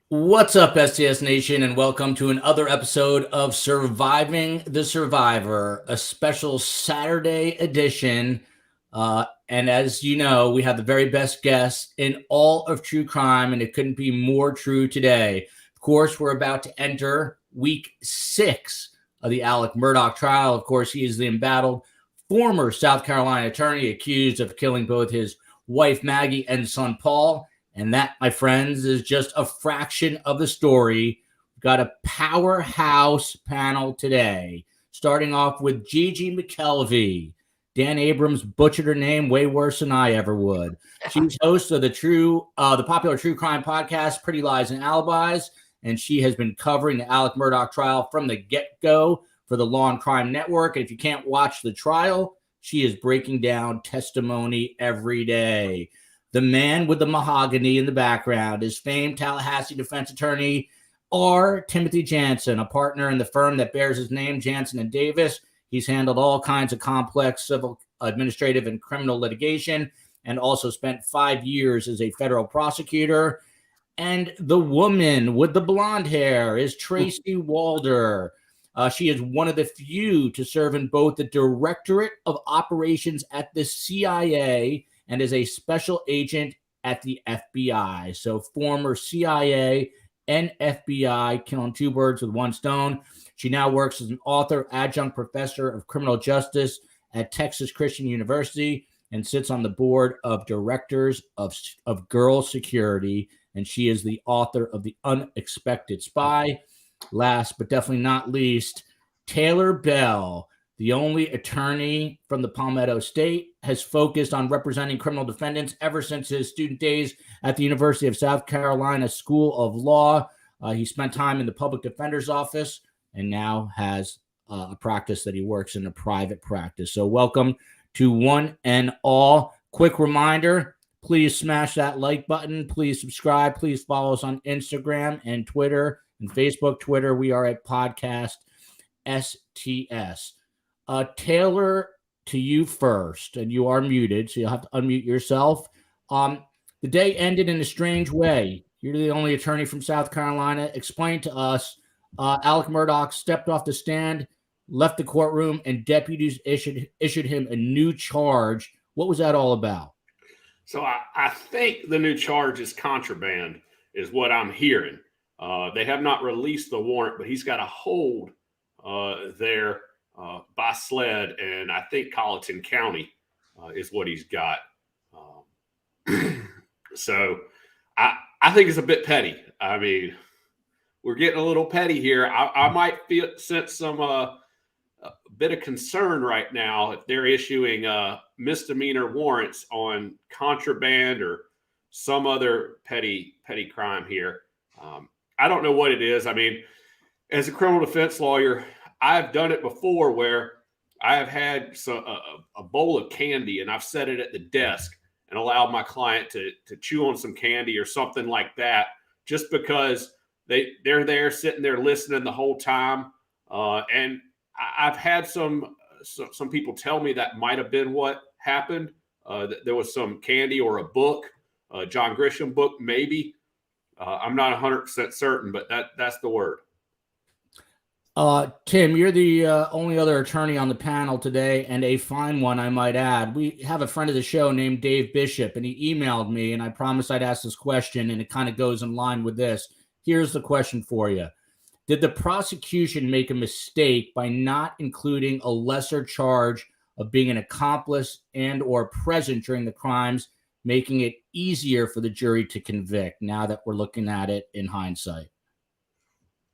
What's up, STS Nation, and welcome to another episode of Surviving the Survivor, a special Saturday edition. And as you know, we have the very best guests in all of true crime, and it couldn't be more true today. Of course, we're about to enter week 6 of the Alex Murdaugh trial. Of course, he is the embattled former South Carolina attorney accused of killing both his wife, Maggie, and son, Paul. And that, my friends, is just a fraction of the story. We've got a powerhouse panel today, starting off with Gigi McKelvey. Dan Abrams butchered her name way worse than I ever would. She's host of the popular true crime podcast, Pretty Lies and Alibis, and she has been covering the Alex Murdaugh trial from the get-go for the Law and Crime Network. And if you can't watch the trial, she is breaking down testimony every day. The man with the mahogany in the background is famed Tallahasse Defense Attorney R. Timothy Jansen, a partner in the firm that bears his name, Jansen Davis. He's handled all kinds of complex civil, administrative, and criminal litigation, and also spent 5 years as a federal prosecutor. And the woman with the blonde hair is Tracy Walder. She is one of the few to serve in both the Directorate of Operations at the CIA and is a special agent at the FBI. So former CIA and FBI, killing two birds with one stone. She now works as an author, adjunct professor of criminal justice at Texas Christian University, and sits on the board of directors of Girl Security. And she is the author of The Unexpected Spy. Last but definitely not least, Taylor Bell, the only attorney from the Palmetto State, has focused on representing criminal defendants ever since his student days at the University of South Carolina School of Law. He spent time in the public defender's office and now has a practice that he works in, a private practice. So welcome to one and all. Quick reminder, please smash that like button. Please subscribe. Please follow us on Instagram and Twitter and Facebook. Twitter, we are at Podcast STS. Taylor, to you first, and you are muted, so you'll have to unmute yourself. The day ended in a strange way. You're the only attorney from South Carolina. Explain to us, Alex Murdaugh stepped off the stand, left the courtroom, and deputies issued him a new charge. What was that all about? So I think the new charge is contraband, is what I'm hearing. They have not released the warrant, but he's got a hold there by sled, and I think Colleton County is what he's got. So I think it's a bit petty. I mean, we're getting a little petty here. I might sense some a bit of concern right now if they're issuing misdemeanor warrants on contraband or some other petty crime here. I don't know what it is. I mean, as a criminal defense lawyer, I've done it before where I have had a bowl of candy and I've set it at the desk and allowed my client to chew on some candy or something like that, just because they're there sitting there listening the whole time. And I've had some people tell me that might have been what happened. There was some candy or a book, a John Grisham book, maybe. I'm not 100% certain, but that's the word. Tim, you're the only other attorney on the panel today, and a fine one, I might add. We have a friend of the show named Dave Bishop, and he emailed me, and I promised I'd ask this question, and it kind of goes in line with this. Here's the question for you. Did the prosecution make a mistake by not including a lesser charge of being an accomplice and or present during the crimes, making it easier for the jury to convict now that we're looking at it in hindsight?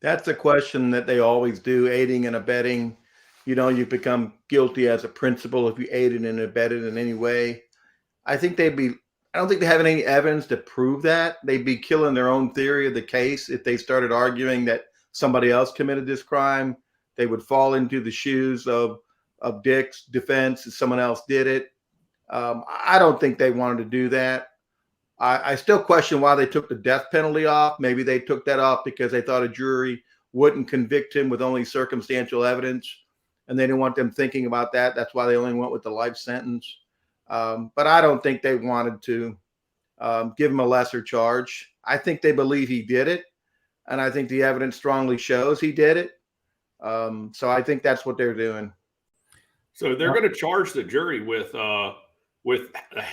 That's a question that they always do, aiding and abetting. You know, you become guilty as a principal if you aided and abetted in any way. I don't think they have any evidence to prove that. They'd be killing their own theory of the case if they started arguing that somebody else committed this crime. They would fall into the shoes of Dick's defense if someone else did it. I don't think they wanted to do that. I still question why they took the death penalty off. Maybe they took that off because they thought a jury wouldn't convict him with only circumstantial evidence, and they didn't want them thinking about that. That's why they only went with the life sentence. But I don't think they wanted to give him a lesser charge. I think they believe he did it. And I think the evidence strongly shows he did it. So I think that's what they're doing. So they're going to charge the jury with a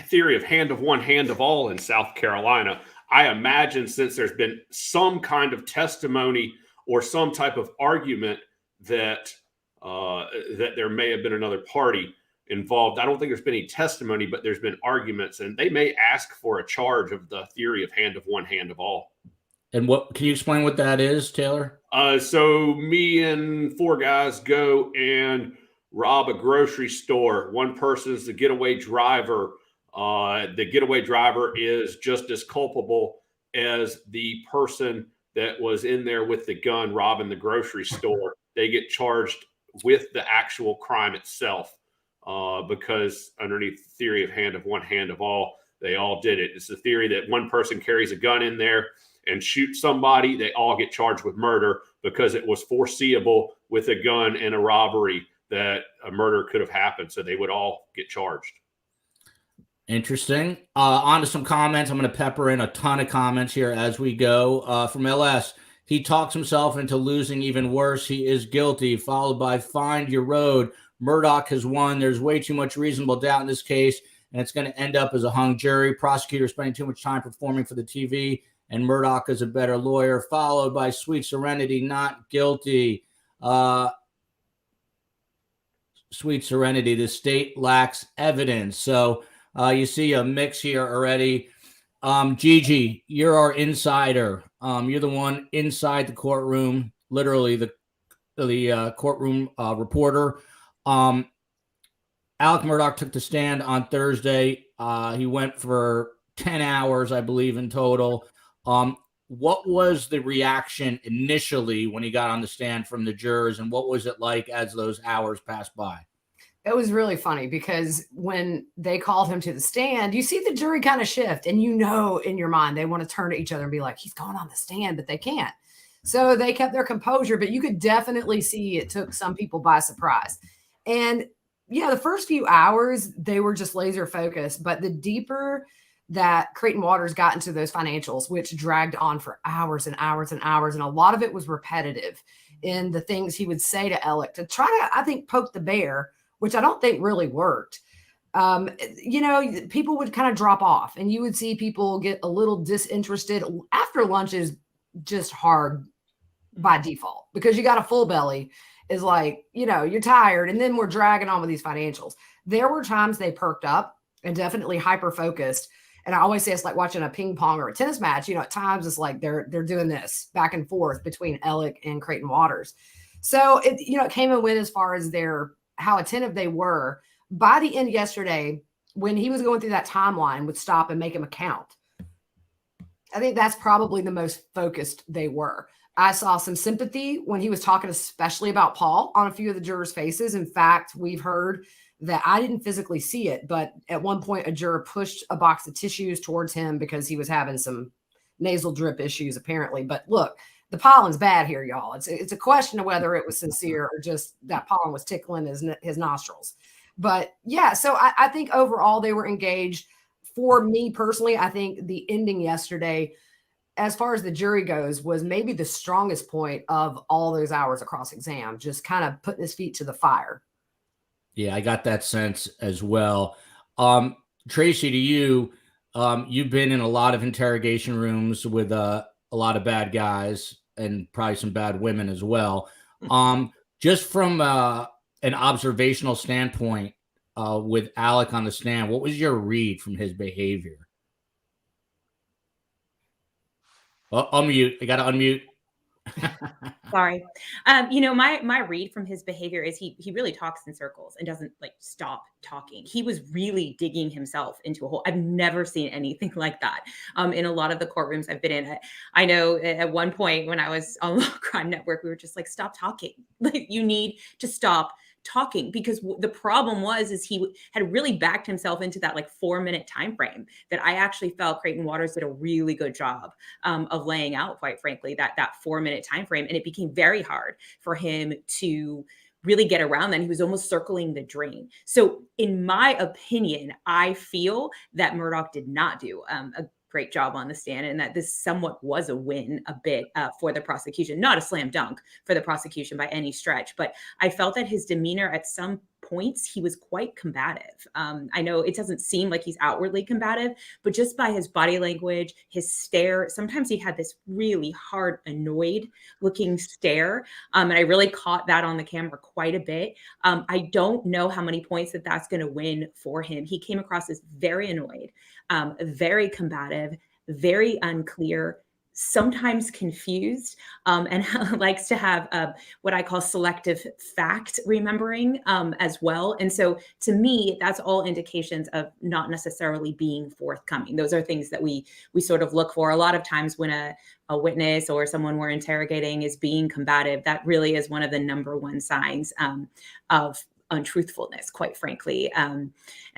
theory of hand of one, hand of all in South Carolina. I imagine since there's been some kind of testimony or some type of argument that that there may have been another party involved. I don't think there's been any testimony, but there's been arguments, and they may ask for a charge of the theory of hand of one, hand of all. And what can you explain what that is, Taylor? So me and 4 guys go and rob a grocery store. One person is the getaway driver. The getaway driver is just as culpable as the person that was in there with the gun robbing the grocery store. They get charged with the actual crime itself because underneath the theory of hand of one, hand of all, they all did it. It's the theory that one person carries a gun in there and shoots somebody. They all get charged with murder because it was foreseeable with a gun and a robbery that a murder could have happened. So they would all get charged. Interesting. On to some comments. I'm going to pepper in a ton of comments here as we go. From LS, he talks himself into losing even worse. He is guilty, followed by find your road. Murdaugh has won. There's way too much reasonable doubt in this case, and it's going to end up as a hung jury. Prosecutor spending too much time performing for the TV, and Murdaugh is a better lawyer, followed by Sweet Serenity, not guilty. Sweet Serenity, the state lacks evidence. So you see a mix here already. Gigi, you're our insider. You're the one inside the courtroom, literally the courtroom reporter. Alex Murdaugh took the stand on Thursday. He went for 10 hours, I believe, in total. What was the reaction initially when he got on the stand from the jurors, and what was it like as those hours passed by? It was really funny because when they called him to the stand, you see the jury kind of shift, and you know in your mind they want to turn to each other and be like, he's going on the stand, but they can't. So they kept their composure, but you could definitely see it took some people by surprise. And yeah, the first few hours, they were just laser focused, but the deeper that Creighton Waters got into those financials, which dragged on for hours and hours and hours, and a lot of it was repetitive in the things he would say to Alec to try to, I think, poke the bear, which I don't think really worked. People would kind of drop off, and you would see people get a little disinterested. After lunch is just hard by default because you got a full belly. Is like, you're tired, and then we're dragging on with these financials. There were times they perked up and definitely hyper-focused. And I always say it's like watching a ping pong or a tennis match. At times it's like they're doing this back and forth between Alec and Creighton Waters. So it came and went as far as how attentive they were. By the end yesterday, when he was going through that timeline, would stop and make him a count. I think that's probably the most focused they were. I saw some sympathy when he was talking, especially about Paul, on a few of the jurors' faces. In fact, we've heard that I didn't physically see it, but at one point a juror pushed a box of tissues towards him because he was having some nasal drip issues, apparently. But look, the pollen's bad here, y'all. It's a question of whether it was sincere or just that pollen was tickling his nostrils. But yeah, so I think overall they were engaged. For me personally, I think the ending yesterday, as far as the jury goes, was maybe the strongest point of all those hours of cross-exam, just kind of putting his feet to the fire. Yeah, I got that sense as well. Tracy, to you, you've been in a lot of interrogation rooms with a lot of bad guys and probably some bad women as well. Just from an observational standpoint, with Alec on the stand, what was your read from his behavior? Unmute. I got to unmute. Sorry. My read from his behavior is he really talks in circles and doesn't stop talking. He was really digging himself into a hole. I've never seen anything like that in a lot of the courtrooms I've been in. I know at one point when I was on Law Crime Network, we were just like, stop talking. You need to stop talking, because the problem is he had really backed himself into that 4-minute time frame that I actually felt Creighton Waters did a really good job of laying out, quite frankly, that 4-minute time frame. And it became very hard for him to really get around that. He was almost circling the drain. So in my opinion, I feel that Murdaugh did not do great job on the stand, and that this somewhat was a win a bit for the prosecution. Not a slam dunk for the prosecution by any stretch, but I felt that his demeanor at some points, he was quite combative. I know it doesn't seem like he's outwardly combative, but just by his body language, his stare, sometimes he had this really hard, annoyed looking stare. And I really caught that on the camera quite a bit. I don't know how many points that's going to win for him. He came across as very annoyed, very combative, very unclear, sometimes confused, and likes to have what I call selective fact remembering as well. And so to me, that's all indications of not necessarily being forthcoming. Those are things that we sort of look for a lot of times when a witness or someone we're interrogating is being combative. That really is one of the number one signs of untruthfulness, quite frankly. And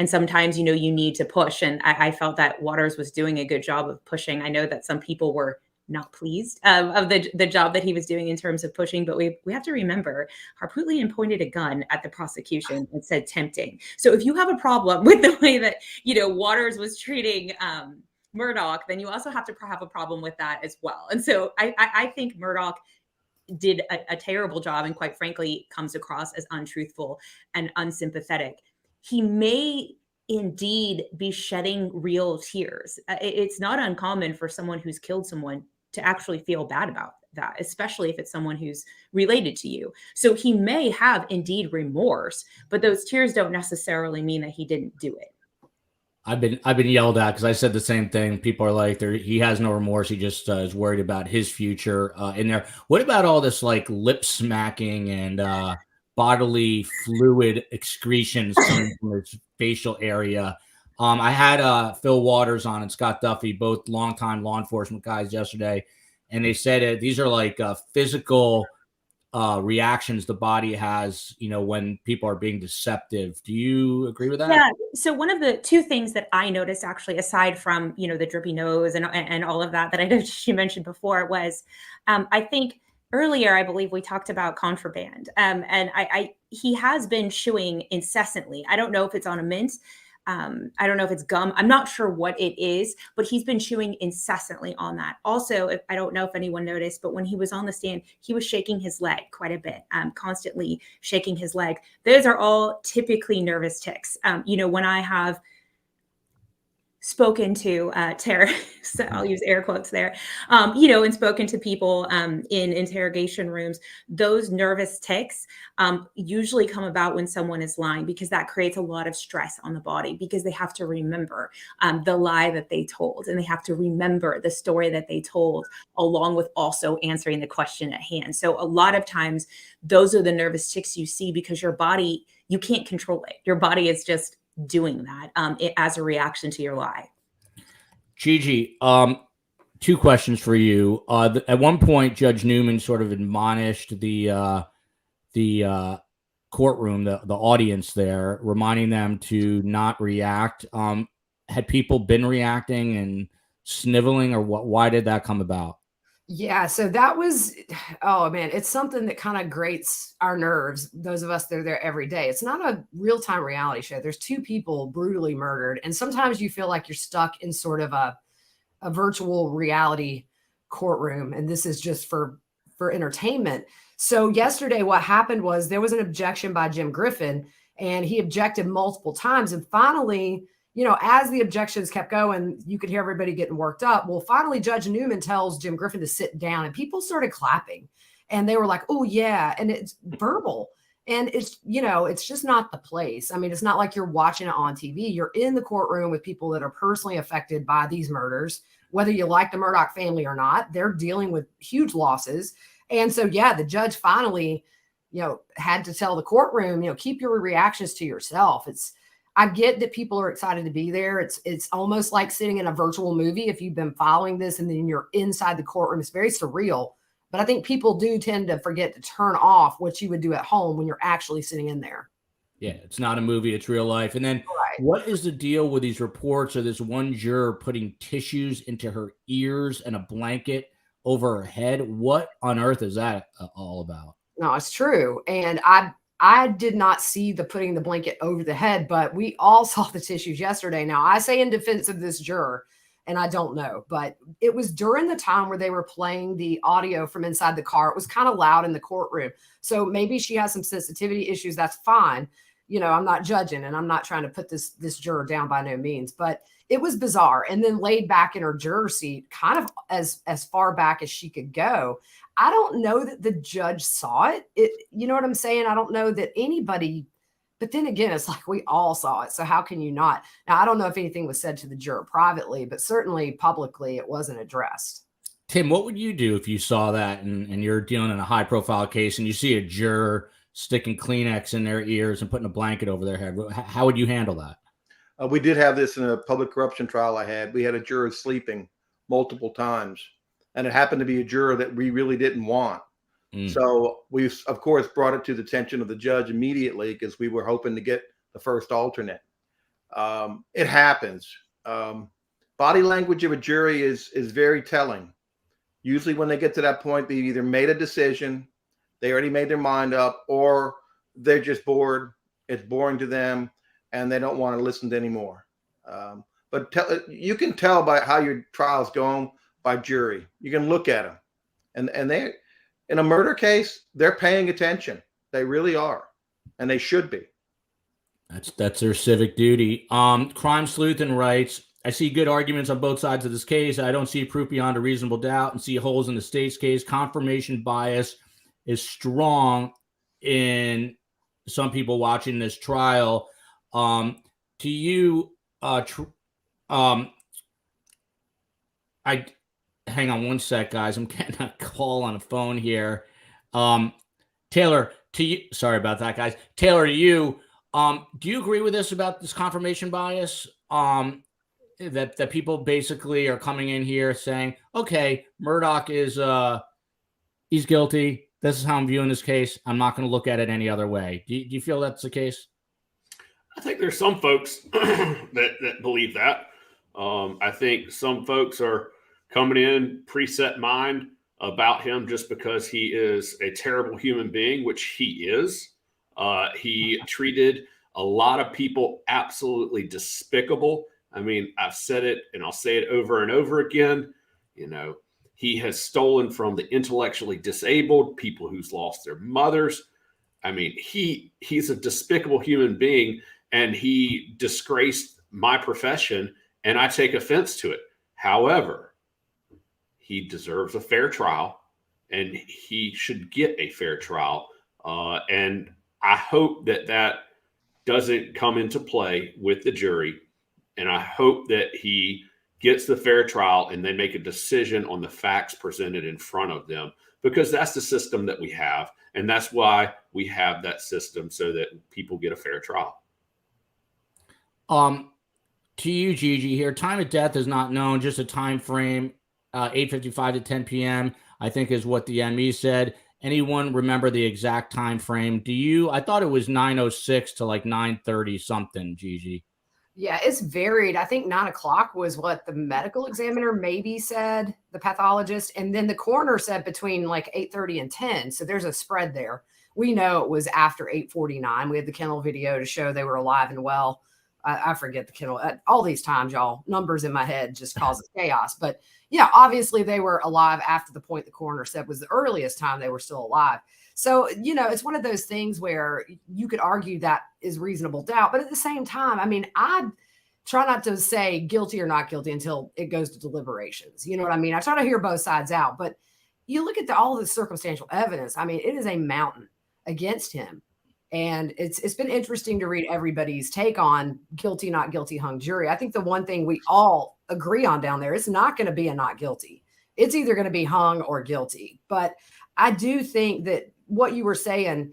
sometimes, you need to push. And I felt that Waters was doing a good job of pushing. I know that some people were not pleased of the job that he was doing in terms of pushing, but we have to remember Harpootlian pointed a gun at the prosecution and said tempting. So if you have a problem with the way that, Waters was treating Murdaugh, then you also have to have a problem with that as well. And so I think Murdaugh did a terrible job, and quite frankly comes across as untruthful and unsympathetic. He may indeed be shedding real tears. It's not uncommon for someone who's killed someone to actually feel bad about that, especially if it's someone who's related to you. So he may have indeed remorse, but those tears don't necessarily mean that he didn't do it. I've been yelled at because I said the same thing. People are like, he has no remorse. He just is worried about his future in there. What about all this like lip smacking and bodily fluid excretions coming from his facial area? I had Phil Waters on and Scott Duffy, both longtime law enforcement guys, yesterday, and they said these are like physical reactions the body has, when people are being deceptive. Do you agree with that? Yeah. So one of the two things that I noticed, actually, aside from, the drippy nose and all of that I know she mentioned before, was I think earlier, I believe we talked about Contraband. And he has been chewing incessantly. I don't know if it's on a mint. I don't know if it's gum. I'm not sure what it is, but he's been chewing incessantly on that. Also, I don't know if anyone noticed, but when he was on the stand, he was shaking his leg quite a bit, constantly shaking his leg. Those are all typically nervous tics. When I have spoken to so I'll use air quotes there, and spoken to people in interrogation rooms, those nervous tics usually come about when someone is lying, because that creates a lot of stress on the body, because they have to remember the lie that they told, and they have to remember the story that they told, along with also answering the question at hand. So a lot of times those are the nervous tics you see, because your body, you can't control it. Your body is just doing that as a reaction to your lie. Gigi, two questions for you. At one point, Judge Newman sort of admonished the courtroom, the audience there, reminding them to not react. Had people been reacting and sniveling, or what? Why did that come about? Yeah, so that was, oh man, it's something that kind of grates our nerves, those of us that are there every day. It's not a real-time reality show. There's two people brutally murdered, and sometimes you feel like you're stuck in sort of a virtual reality courtroom, and this is just for entertainment. So yesterday what happened was there was an objection by Jim Griffin, and he objected multiple times, and finally, as the objections kept going, you could hear everybody getting worked up. Well, finally, Judge Newman tells Jim Griffin to sit down, and people started clapping, and they were like, oh yeah. And it's verbal, and it's, it's just not the place. I mean, it's not like you're watching it on TV. You're in the courtroom with people that are personally affected by these murders, whether you like the Murdaugh family or not. They're dealing with huge losses. And so, yeah, the judge finally, had to tell the courtroom, keep your reactions to yourself. I get that people are excited to be there. It's almost like sitting in a virtual movie. If you've been following this and then you're inside the courtroom, it's very surreal. But I think people do tend to forget to turn off what you would do at home when you're actually sitting in there. Yeah, it's not a movie, it's real life. And then What is the deal with these reports of this one juror putting tissues into her ears and a blanket over her head? What on earth is that all about? No, it's true. And I did not see the putting the blanket over the head, but we all saw the tissues yesterday. Now, I say in defense of this juror, and I don't know, but it was during the time where they were playing the audio from inside the car. It was kind of loud in the courtroom. So maybe she has some sensitivity issues. That's fine. I'm not judging, and I'm not trying to put this juror down by no means, but it was bizarre. And then laid back in her juror seat, kind of as far back as she could go. I don't know that the judge saw it. You know what I'm saying? I don't know that anybody, but then again, it's like we all saw it. So how can you not? Now, I don't know if anything was said to the juror privately, but certainly publicly it wasn't addressed. Tim, what would you do if you saw that and you're dealing in a high profile case and you see a juror sticking Kleenex in their ears and putting a blanket over their head? How would you handle that? We did have this in a public corruption trial I had. We had a juror sleeping multiple times, and it happened to be a juror that we really didn't want. So we, of course, brought it to the attention of the judge immediately because we were hoping to get the first alternate. It happens. Body language of a jury is very telling. Usually when they get to that point, they either made a decision, they already made their mind up, or they're just bored. It's boring to them, and they don't want to listen to anymore. But you can tell by how your trial's going by jury. You can look at them, and they, in a murder case, they're paying attention. They really are, and they should be. That's their civic duty. Crime Sleuth writes, I see good arguments on both sides of this case. I don't see proof beyond a reasonable doubt and see holes in the state's case. Confirmation bias is strong in some people watching this trial. To you, hang on one sec, guys. I'm getting a call on a phone here. Taylor, to you. Sorry about that, guys. Taylor, to you. Do you agree with this about this confirmation bias? That people basically are coming in here saying, okay, Murdaugh is he's guilty. This is how I'm viewing this case. I'm not going to look at it any other way. Do you feel that's the case? I think there's some folks that believe that. I think some folks are coming in preset mind about him just because he is a terrible human being, which he is. He treated a lot of people absolutely despicable. I mean, I've said it and I'll say it over and over again. He has stolen from the intellectually disabled, people who's lost their mothers. I mean, he's a despicable human being, and he disgraced my profession, and I take offense to it. However, he deserves a fair trial, and he should get a fair trial. And I hope that doesn't come into play with the jury. And I hope that he gets the fair trial and they make a decision on the facts presented in front of them, because that's the system that we have. And that's why we have that system, so that people get a fair trial. To you, Gigi, here, time of death is not known, just a time frame, 8:55 to 10 p.m., I think is what the ME said. Anyone remember the exact time frame? I thought it was 9:06 to like 9:30 something, Gigi. Yeah, it's varied. I think 9 o'clock was what the medical examiner maybe said, the pathologist. And then the coroner said between like 8:30 and 10. So there's a spread there. We know it was after 8:49. We had the kennel video to show they were alive and well. I forget the kennel. All these times, y'all, numbers in my head just causes chaos. But yeah, obviously they were alive after the point the coroner said was the earliest time they were still alive. So, it's one of those things where you could argue that is reasonable doubt. But at the same time, I mean, I try not to say guilty or not guilty until it goes to deliberations. You know what I mean? I try to hear both sides out. But you look at all the circumstantial evidence. I mean, it is a mountain against him. And it's been interesting to read everybody's take on guilty, not guilty, hung jury. I think the one thing we all agree on down there, it's not going to be a not guilty. It's either going to be hung or guilty. But I do think that what you were saying,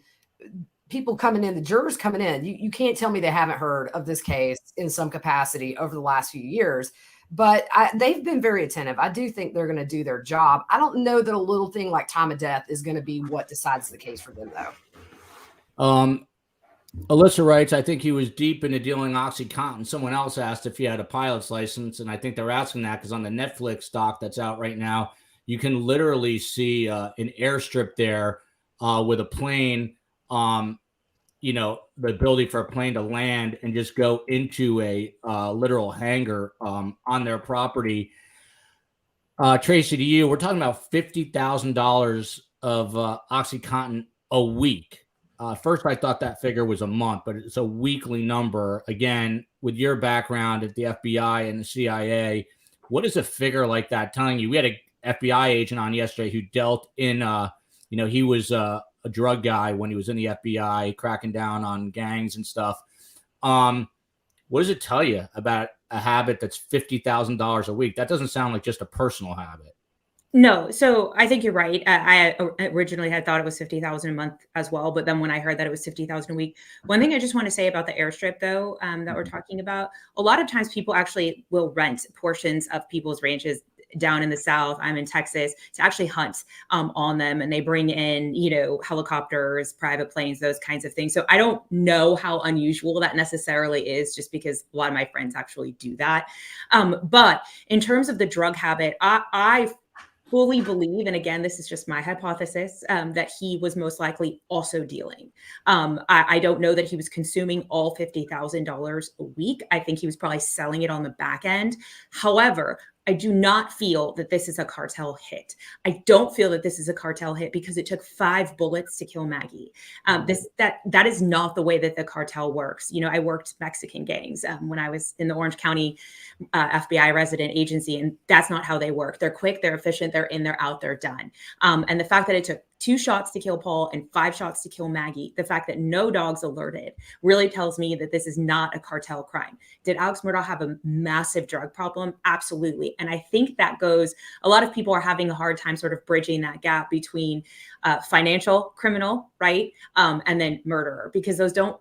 people coming in, the jurors coming in, you can't tell me they haven't heard of this case in some capacity over the last few years. But they've been very attentive. I do think they're going to do their job. I don't know that a little thing like time of death is going to be what decides the case for them, though. Alyssa writes, I think he was deep into dealing OxyContin. Someone else asked if he had a pilot's license, and I think they're asking that because on the Netflix doc that's out right now, you can literally see an airstrip there with a plane. the ability for a plane to land and just go into a literal hangar on their property. Tracy, to you, we're talking about $50,000 of OxyContin a week. First, I thought that figure was a month, but it's a weekly number. Again, with your background at the FBI and the CIA, what is a figure like that telling you? We had an FBI agent on yesterday who dealt in, he was a drug guy when he was in the FBI, cracking down on gangs and stuff. What does it tell you about a habit that's $50,000 a week? That doesn't sound like just a personal habit. No, so I think you're right. I originally had thought it was 50,000 a month as well, but then when I heard that it was 50,000 a week, one thing I just want to say about the airstrip, though, that we're talking about, a lot of times people actually will rent portions of people's ranches down in the South. I'm in Texas to actually hunt on them, and they bring in, helicopters, private planes, those kinds of things. So I don't know how unusual that necessarily is, just because a lot of my friends actually do that. But in terms of the drug habit, I fully believe, and again, this is just my hypothesis, that he was most likely also dealing. I don't know that he was consuming all $50,000 a week. I think he was probably selling it on the back end. However, I do not feel that this is a cartel hit. I don't feel that this is a cartel hit because it took 5 bullets to kill Maggie. That is not the way that the cartel works. I worked Mexican gangs when I was in the Orange County FBI resident agency, and that's not how they work. They're quick, they're efficient, they're in, they're out, they're done. And the fact that it took 2 shots to kill Paul and 5 shots to kill Maggie, the fact that no dogs alerted, really tells me that this is not a cartel crime. Did Alex Murdaugh have a massive drug problem? Absolutely. And I think that a lot of people are having a hard time sort of bridging that gap between financial criminal, right? And then murderer, because those don't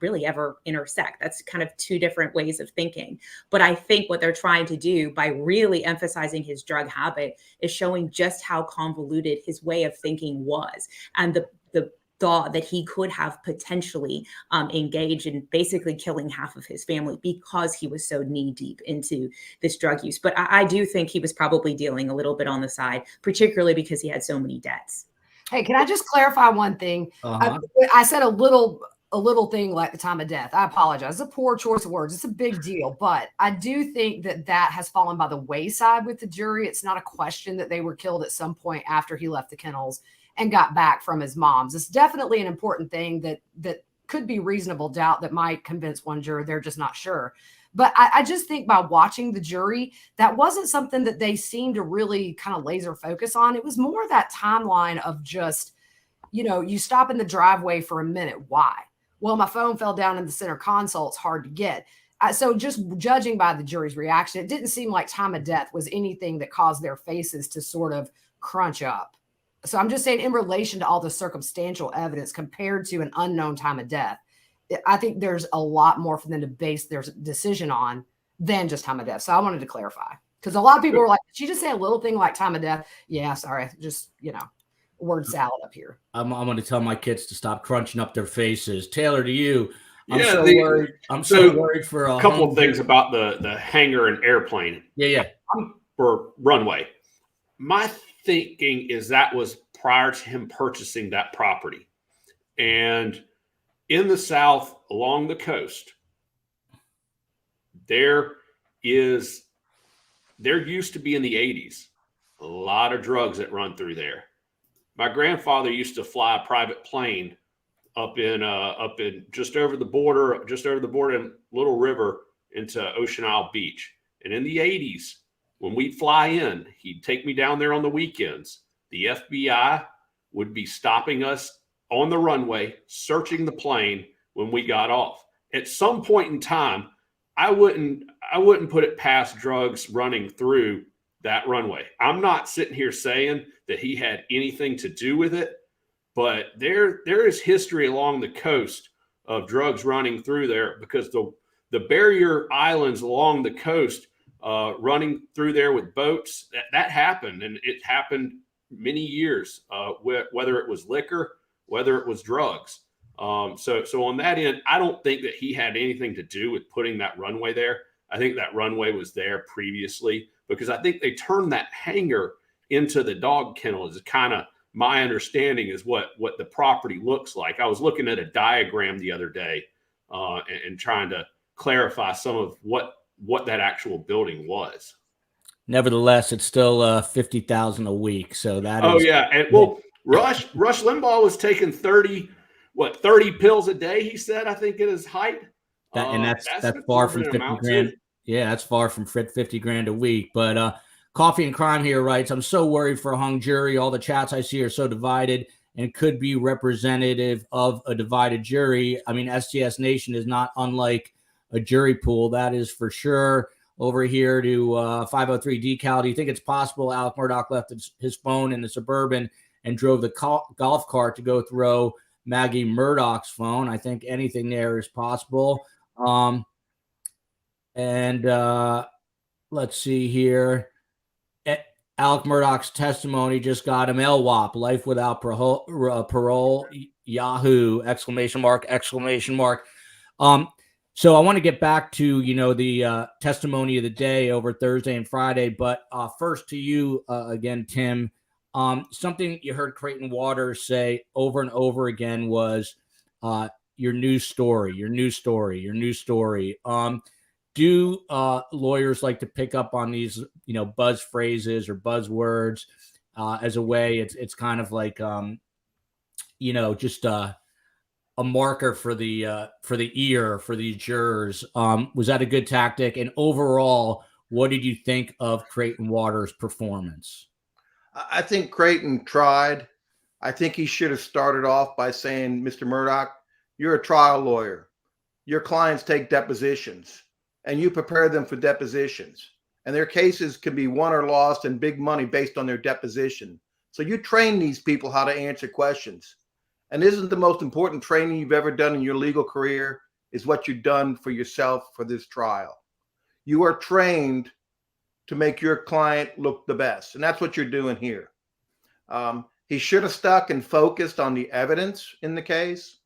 really ever intersect. That's kind of 2 different ways of thinking. But I think what they're trying to do by really emphasizing his drug habit is showing just how convoluted his way of thinking was, and the thought that he could have potentially engaged in basically killing half of his family because he was so knee deep into this drug use. But I do think he was probably dealing a little bit on the side, particularly because he had so many debts. Hey, can I just clarify one thing? I said a little thing like the time of death. I apologize. It's a poor choice of words. It's a big deal, but I do think that has fallen by the wayside with the jury. It's not a question that they were killed at some point after he left the kennels and got back from his mom's. It's definitely an important thing that could be reasonable doubt that might convince one juror they're just not sure. But I just think by watching the jury, that wasn't something that they seemed to really kind of laser focus on. It was more that timeline of just, you stop in the driveway for a minute. Why? Well, my phone fell down in the center console. It's hard to get. So just judging by the jury's reaction, it didn't seem like time of death was anything that caused their faces to sort of crunch up. So I'm just saying, in relation to all the circumstantial evidence compared to an unknown time of death, I think there's a lot more for them to base their decision on than just time of death. So I wanted to clarify, because a lot of people were like, did she just say a little thing like time of death? Yeah, sorry. Just, word salad up here. I'm going to tell my kids to stop crunching up their faces. Taylor, to you. I'm so worried for a couple of things about the hangar and airplane. Yeah. For runway. My thinking is that was prior to him purchasing that property. And in the South, along the coast, there used to be in the 80s a lot of drugs that run through there. My grandfather used to fly a private plane up in just over the border in Little River into Ocean Isle Beach. And in the 80s, when we'd fly in, he'd take me down there on the weekends. The FBI would be stopping us on the runway, searching the plane when we got off. At some point in time, I wouldn't put it past drugs running through that runway. I'm not sitting here saying that he had anything to do with it, but there is history along the coast of drugs running through there, because the barrier islands along the coast, running through there with boats, that happened, and it happened many years, whether it was liquor, whether it was drugs. So on that end, I don't think that he had anything to do with putting that runway there. I think that runway was there previously, because I think they turned that hangar into the dog kennel as kind of my understanding is what the property looks like. I was looking at a diagram the other day and trying to clarify some of what that actual building was. Nevertheless, it's still $50,000 a week. So that Oh is. yeah, and well, Rush Limbaugh was taking 30 pills a day. He said, I think at his height. That's far from 50 grand. Yeah, that's far from 50 grand a week. But Coffee and Crime here writes, I'm so worried for a hung jury. All the chats I see are so divided and could be representative of a divided jury. I mean, STS Nation is not unlike a jury pool. That is for sure. Over here to 503 Decal. Do you think it's possible Alex Murdaugh left his phone in the Suburban and drove the golf cart to go throw Maggie Murdaugh's phone? I think anything there is possible. Let's see here. Alex Murdaugh's testimony just got him LWOP, life without parole, Yahoo, ! So I want to get back to, the testimony of the day over Thursday and Friday. But first to you again, Tim, something you heard Creighton Waters say over and over again was your news story. Do lawyers like to pick up on these, buzz phrases or buzzwords as a way? It's kind of like, just a marker for the ear for these jurors. Was that a good tactic? And overall, what did you think of Creighton Waters' performance? I think Creighton tried. I think he should have started off by saying, Mr. Murdaugh, you're a trial lawyer. Your clients take depositions and you prepare them for depositions. And their cases can be won or lost and big money based on their deposition. So you train these people how to answer questions. And isn't the most important training you've ever done in your legal career is what you've done for yourself for this trial. You are trained to make your client look the best. And that's what you're doing here. He should have stuck and focused on the evidence in the case.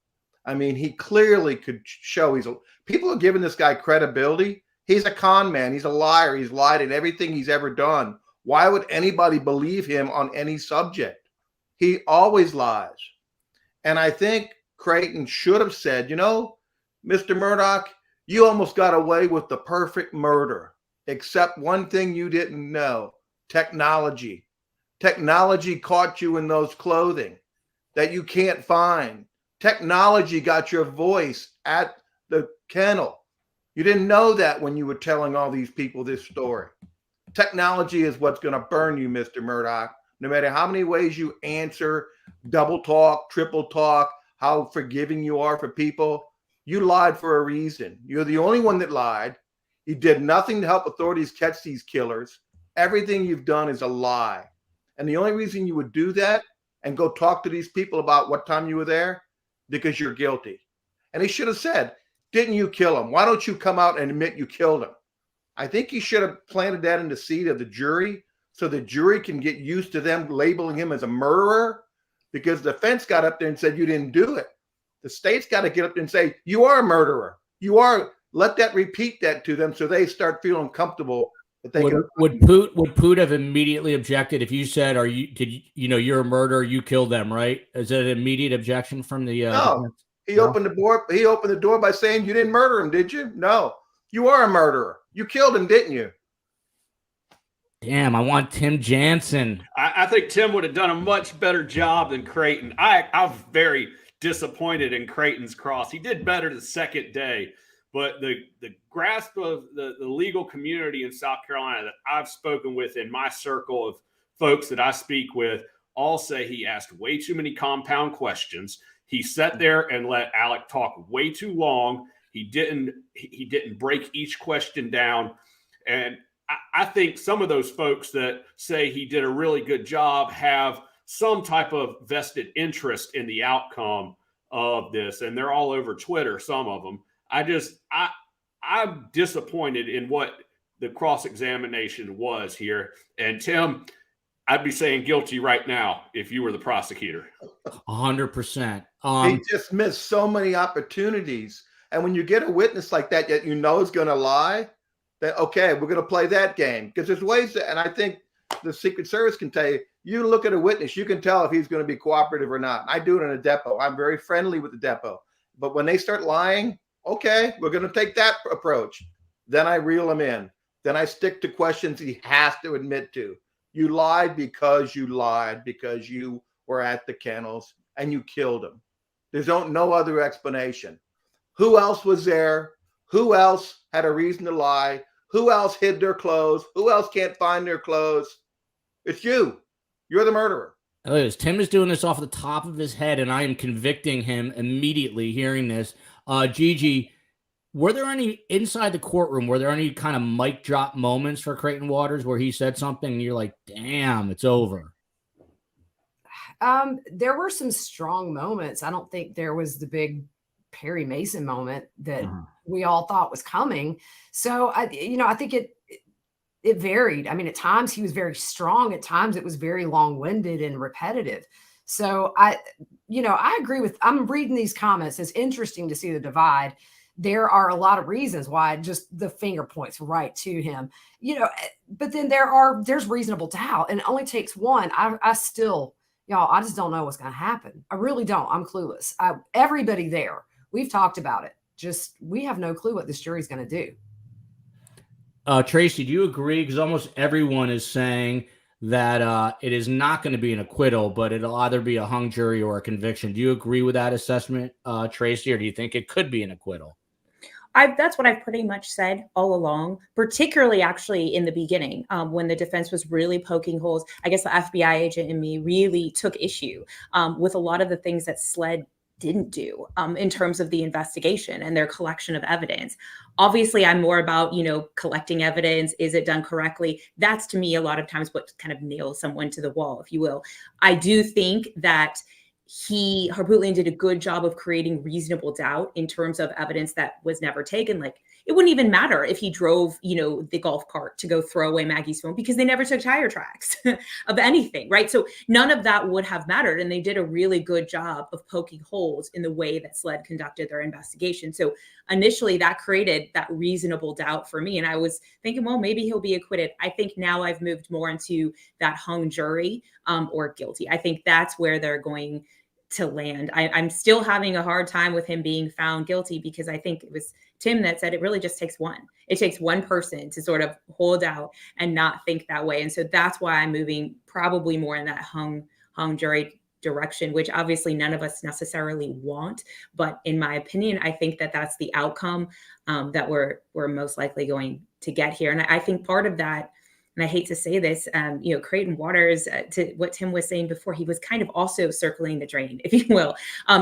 I mean, he clearly could show people are giving this guy credibility. He's a con man. He's a liar. He's lied in everything he's ever done. Why would anybody believe him on any subject? He always lies. And I think Creighton should have said, Mr. Murdaugh, you almost got away with the perfect murder, except one thing you didn't know, technology. Technology caught you in those clothing that you can't find. Technology got your voice at the kennel. You didn't know that when you were telling all these people this story. Technology is what's going to burn you, Mr. Murdaugh. No matter how many ways you answer, double talk, triple talk, how forgiving you are for people, you lied for a reason. You're the only one that lied. You did nothing to help authorities catch these killers. Everything you've done is a lie. And the only reason you would do that and go talk to these people about what time you were there, because you're guilty. And he should have said, didn't you kill him? Why don't you come out and admit you killed him? I think he should have planted that in the seat of the jury so the jury can get used to them labeling him as a murderer, because the defense got up there and said, you didn't do it. The state's got to get up there and say, you are a murderer. You are. Let that repeat that to them so they start feeling comfortable. That they would Poot have immediately objected if you said, you're a murderer, you killed them, right? Is that an immediate objection from the no. He opened the door by saying, you didn't murder him, did you? No. You are a murderer. You killed him, didn't you? Damn, I want Tim Jansen. I think Tim would have done a much better job than Creighton. I'm very disappointed in Creighton's cross. He did better the second day, but the grasp of the legal community in South Carolina that I've spoken with in my circle of folks that I speak with all say he asked way too many compound questions. He sat there and let Alec talk way too long. He didn't break each question down. And I think some of those folks that say he did a really good job have some type of vested interest in the outcome of this. And they're all over Twitter, some of them. I'm disappointed in what the cross-examination was here. And Tim, I'd be saying guilty right now if you were the prosecutor. 100%. He just missed so many opportunities. And when you get a witness like that is going to lie, then okay, we're going to play that game, because there's ways and I think the Secret Service can tell you, You look at a witness, you can tell if he's going to be cooperative or not. I do it in a depot. I'm very friendly with the depot. But when they start lying, okay, we're going to take that approach. Then I reel him in. Then I stick to questions he has to admit to. You lied because you were at the kennels and you killed him. There's no other explanation. Who else was there? Who else had a reason to lie? Who else hid their clothes? Who else can't find their clothes? It's you. You're the murderer. Tim is doing this off the top of his head, and I am convicting him immediately hearing this. Gigi, were there any inside the courtroom, were there any kind of mic drop moments for Creighton Waters where he said something and you're like, damn, it's over? There were some strong moments. I don't think there was the big Perry Mason moment that we all thought was coming. So I think it varied. I mean, at times he was very strong. At times it was very long-winded and repetitive. So I agree with, I'm reading these comments. It's interesting to see the divide. There are a lot of reasons why just the finger points right to him, but then there's reasonable doubt, and it only takes one. I still, I just don't know what's going to happen. I really don't. I'm clueless. Everybody there, we've talked about it. Just, we have no clue what this jury's going to do. Tracy, do you agree? Because almost everyone is saying that it is not going to be an acquittal, but it'll either be a hung jury or a conviction. Do you agree with that assessment, Tracy, or do you think it could be an acquittal? That's what I've pretty much said all along, particularly actually in the beginning, when the defense was really poking holes. I guess the FBI agent in me really took issue with a lot of the things that SLED didn't do in terms of the investigation and their collection of evidence. Obviously, I'm more about, collecting evidence. Is it done correctly? That's, to me, a lot of times what kind of nails someone to the wall, if you will. I do think that Harpootlian did a good job of creating reasonable doubt in terms of evidence that was never taken. Like, it wouldn't even matter if he drove, the golf cart to go throw away Maggie's phone, because they never took tire tracks of anything, right? So none of that would have mattered. And they did a really good job of poking holes in the way that SLED conducted their investigation. So initially that created that reasonable doubt for me. And I was thinking, well, maybe he'll be acquitted. I think now I've moved more into that hung jury or guilty. I think that's where they're going to land. I'm still having a hard time with him being found guilty, because I think it was Tim that said it really just takes one. It takes one person to sort of hold out and not think that way. And so that's why I'm moving probably more in that hung jury direction, which obviously none of us necessarily want. But in my opinion, I think that that's the outcome that we're most likely going to get here. And I think part of that, and I hate to say this, Creighton Waters, to what Tim was saying before, he was kind of also circling the drain, if you will,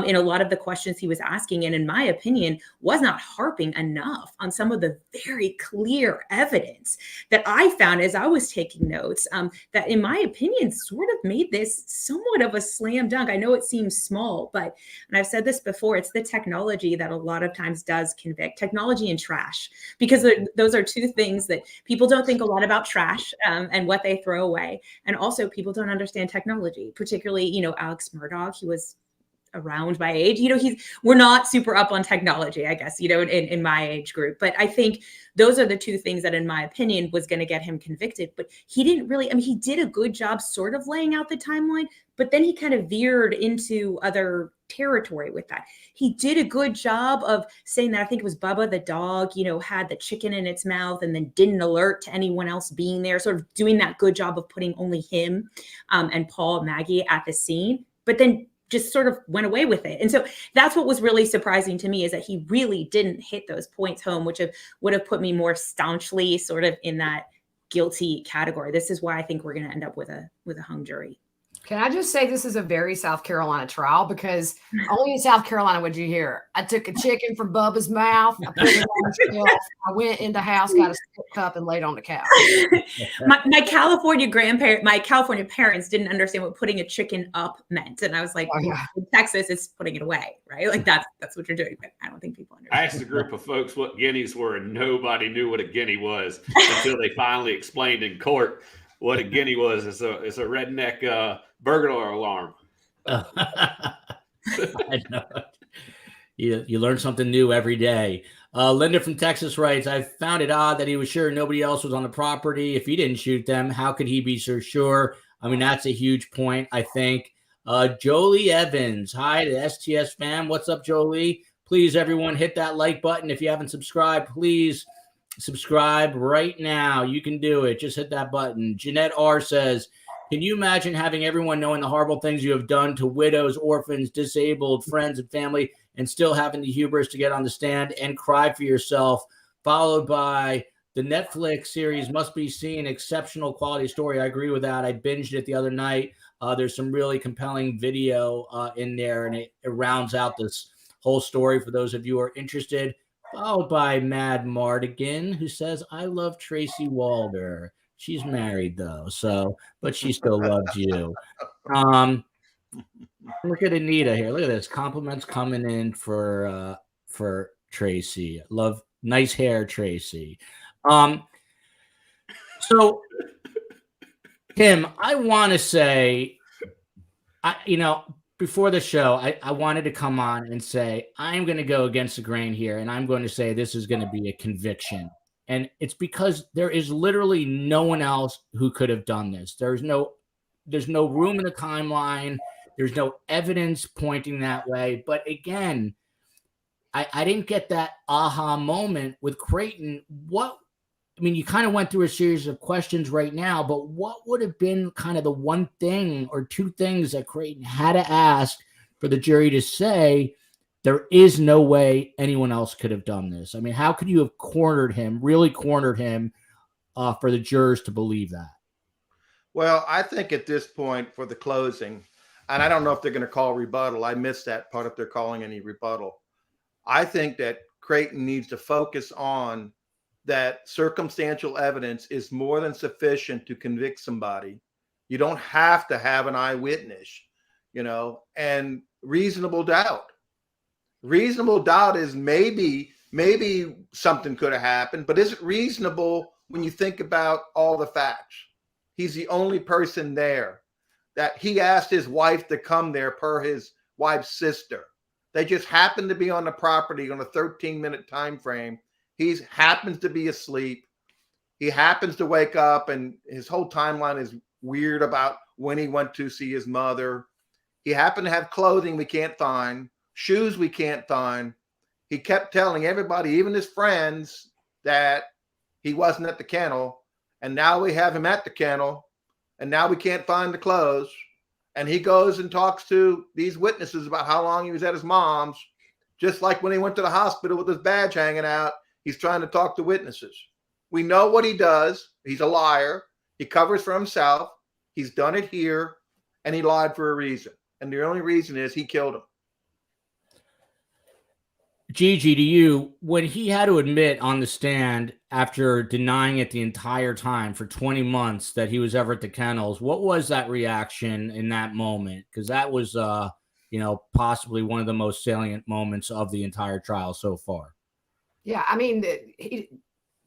in a lot of the questions he was asking. And in my opinion, was not harping enough on some of the very clear evidence that I found as I was taking notes, that in my opinion, sort of made this somewhat of a slam dunk. I know it seems small, but, and I've said this before, it's the technology that a lot of times does convict. Technology and trash, because those are two things that people don't think a lot about. Trash and what they throw away. And also people don't understand technology, particularly, Alex Murdaugh, he was around my age, we're not super up on technology, I guess, in my age group. But I think those are the two things that, in my opinion, was going to get him convicted. But he didn't really, he did a good job sort of laying out the timeline, but then he kind of veered into other territory with that. He did a good job of saying that, I think it was Bubba the dog, had the chicken in its mouth and then didn't alert to anyone else being there, sort of doing that good job of putting only him and Paul, Maggie at the scene, but then just sort of went away with it. And so that's what was really surprising to me, is that he really didn't hit those points home, which would have put me more staunchly sort of in that guilty category. This is why I think we're going to end up with a hung jury. Can I just say this is a very South Carolina trial, because only in South Carolina would you hear, I took a chicken from Bubba's mouth, I put it on the shelf, I went in the house, got a sip cup, and laid on the couch. my California parents didn't understand what putting a chicken up meant. And I was like, in Texas, it's putting it away, right? Like that's what you're doing. But I don't think people understand. I asked a group of folks what guineas were, and nobody knew what a guinea was until they finally explained in court what a guinea was. It's a redneck burglar alarm. I know. You learn something new every day. Linda from Texas writes, I found it odd that he was sure nobody else was on the property. If he didn't shoot them, how could he be so sure? I mean, that's a huge point, I think. Jolie Evans. Hi to STS fam. What's up, Jolie? Please, everyone, hit that like button. If you haven't subscribed, please subscribe right now. You can do it. Just hit that button. Jeanette R says, can you imagine having everyone knowing the horrible things you have done to widows, orphans, disabled, friends, and family, and still having the hubris to get on the stand and cry for yourself, followed by the Netflix series Must Be Seen, exceptional quality story. I agree with that. I binged it the other night. There's some really compelling video in there, and it rounds out this whole story for those of you who are interested. Followed by Mad Mardigan, who says, I love Tracy Walder. She's married, though, but she still loves you. Look at Anita here. Look at this. Compliments coming in for Tracy. Love, nice hair, Tracy. So, Tim, I want to say, before the show, I wanted to come on and say, I'm going to go against the grain here, and I'm going to say this is going to be a conviction. And it's because there is literally no one else who could have done this. There's no room in the timeline. There's no evidence pointing that way. But again, I didn't get that aha moment with Creighton. You kind of went through a series of questions right now, but what would have been kind of the one thing or two things that Creighton had to ask for the jury to say, there is no way anyone else could have done this? I mean, how could you have really cornered him for the jurors to believe that? Well, I think at this point for the closing, and I don't know if they're going to call rebuttal. I missed that part if they're calling any rebuttal. I think that Creighton needs to focus on that circumstantial evidence is more than sufficient to convict somebody. You don't have to have an eyewitness, and reasonable doubt. Reasonable doubt is maybe something could have happened, but is it reasonable when you think about all the facts? He's the only person there. That he asked his wife to come there per his wife's sister. They just happened to be on the property on a 13-minute time frame. He happens to be asleep. He happens to wake up, and his whole timeline is weird about when he went to see his mother. He happened to have clothing we can't find, shoes we can't find. He kept telling everybody, even his friends, that he wasn't at the kennel. And now we have him at the kennel, and now we can't find the clothes. And he goes and talks to these witnesses about how long he was at his mom's, just like when he went to the hospital with his badge hanging out. He's trying to talk to witnesses. We know what he does. He's a liar. He covers for himself. He's done it here, and he lied for a reason. And the only reason is he killed him. Gigi, to you, when he had to admit on the stand after denying it the entire time for 20 months that he was ever at the kennels, what was that reaction in that moment? Because that was, possibly one of the most salient moments of the entire trial so far. Yeah,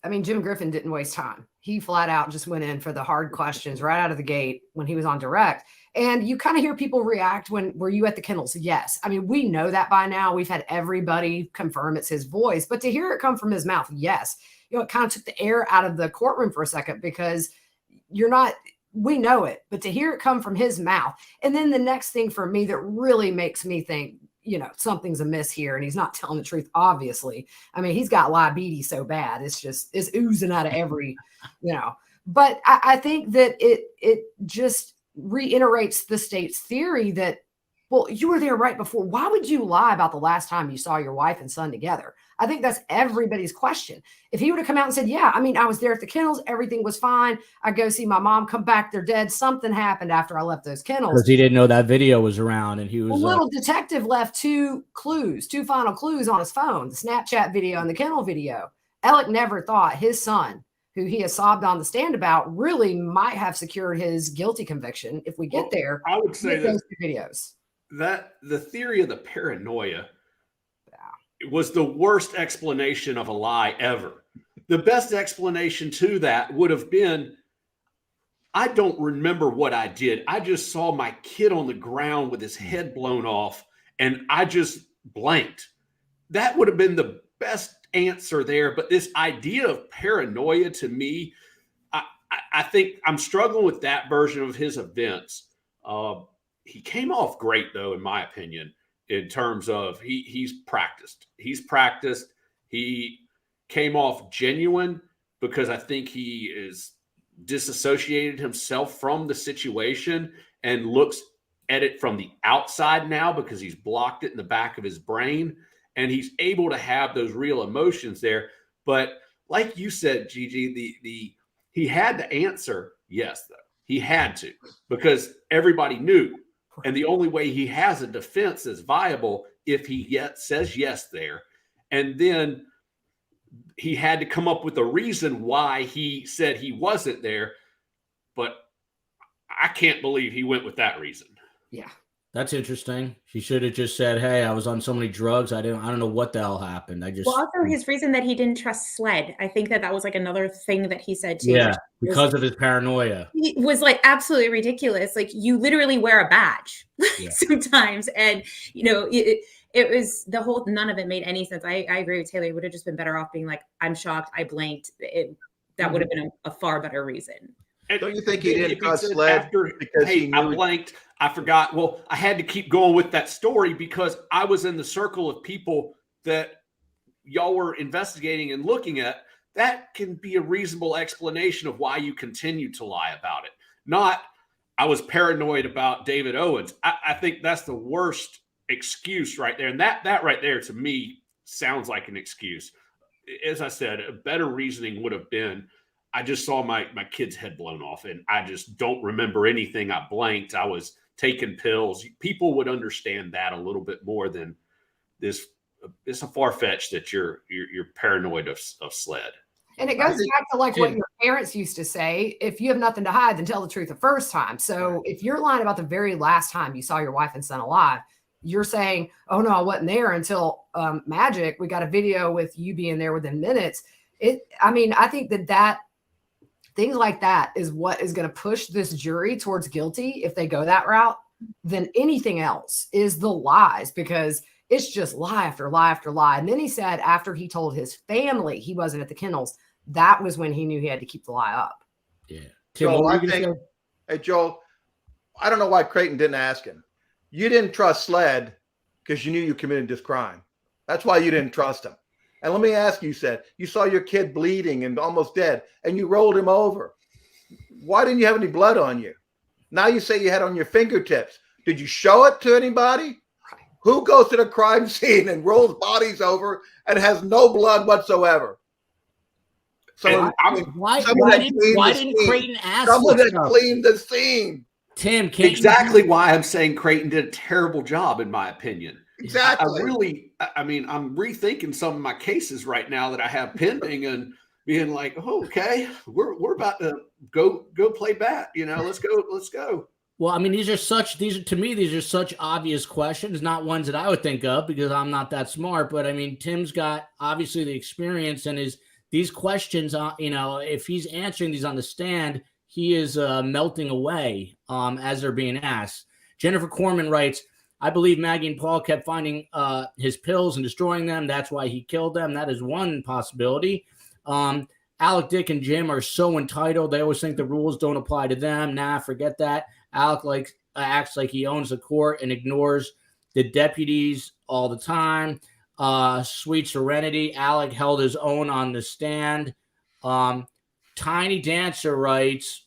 Jim Griffin didn't waste time. He flat out just went in for the hard questions right out of the gate when he was on direct. And you kind of hear people react when, were you at the kennels? Yes. I mean, we know that by now. We've had everybody confirm it's his voice, but to hear it come from his mouth, yes. It kind of took the air out of the courtroom for a second because we know it, but to hear it come from his mouth. And then the next thing for me that really makes me think, something's amiss here, and he's not telling the truth, obviously. I mean, he's got liability so bad. It's oozing out of every, but I think that it just reiterates the state's theory that, well, you were there right before. Why would you lie about the last time you saw your wife and son together? I think that's everybody's question. If he would have come out and said, yeah, I was there at the kennels. Everything was fine. I go see my mom, come back. They're dead. Something happened after I left those kennels. Because he didn't know that video was around, and he was. A little detective left two final clues on his phone, the Snapchat video and the kennel video. Alec never thought his son, who he has sobbed on the stand about, really might have secured his guilty conviction if we get there. I would say those two videos. That the theory of the paranoia was the worst explanation of a lie ever. The best explanation to that would have been, I don't remember what I did. I just saw my kid on the ground with his head blown off, and I just blanked. That would have been the best answer there. But this idea of paranoia, to me, I think I'm struggling with that version of his events. He came off great, though, in my opinion, in terms of he's practiced. He's practiced. He came off genuine because I think he is disassociated himself from the situation and looks at it from the outside now because he's blocked it in the back of his brain, and he's able to have those real emotions there. But like you said, Gigi, he had to answer yes, though. He had to, because everybody knew. And the only way he has a defense is viable if he says yes there. And then he had to come up with a reason why he said he wasn't there. But I can't believe he went with that reason. Yeah. That's interesting. He should have just said, "Hey, I was on so many drugs. I don't know what the hell happened. Well, also his reason that he didn't trust SLED. I think that was like another thing that he said too. Yeah, because of his paranoia. He was like absolutely ridiculous. Like, you literally wear a badge sometimes, and it was the whole. None of it made any sense. I agree with Taylor. It would have just been better off being like, "I'm shocked. I blanked." That would have been a far better reason. Don't you think he didn't trust SLED because he knew? I blanked. I forgot. Well, I had to keep going with that story because I was in the circle of people that y'all were investigating and looking at. That can be a reasonable explanation of why you continue to lie about it. Not, I was paranoid about David Owens. I think that's the worst excuse right there. And that right there, to me, sounds like an excuse. As I said, a better reasoning would have been, I just saw my kid's head blown off, and I just don't remember anything. I blanked. I was taking pills. People would understand that a little bit more than this. It's a far-fetched that you're paranoid of SLED. And it goes back to like what your parents used to say: if you have nothing to hide, then tell the truth the first time. So if you're lying about the very last time you saw your wife and son alive, you're saying, "Oh no, I wasn't there until magic. We got a video with you being there within minutes." I think that things like that is what is going to push this jury towards guilty if they go that route, than anything else is the lies, because it's just lie after lie after lie. And then he said after he told his family he wasn't at the kennels, that was when he knew he had to keep the lie up. Yeah. Joel, Joel, I don't know why Creighton didn't ask him. You didn't trust SLED because you knew you committed this crime. That's why you didn't trust him. And let me ask you, said you saw your kid bleeding and almost dead, and you rolled him over. Why didn't you have any blood on you? Now you say you had on your fingertips. Did you show it to anybody? Who goes to the crime scene and rolls bodies over and has no blood whatsoever? So why didn't Creighton ask someone that cleaned the scene? Tim, exactly why I'm saying Creighton did a terrible job, in my opinion. Exactly. I'm rethinking some of my cases right now that I have pending and being like, oh, okay, we're about to go play bat. Let's go. Well, these are such obvious questions, not ones that I would think of because I'm not that smart. But Tim's got obviously the experience, and these questions, if he's answering these on the stand, he is melting away as they're being asked. Jennifer Corman writes, I believe Maggie and Paul kept finding his pills and destroying them. That's why he killed them. That is one possibility. Alec, Dick, and Jim are so entitled. They always think the rules don't apply to them. Nah, forget that. Alec acts like he owns the court and ignores the deputies all the time. Sweet serenity. Alec held his own on the stand. Tiny Dancer writes,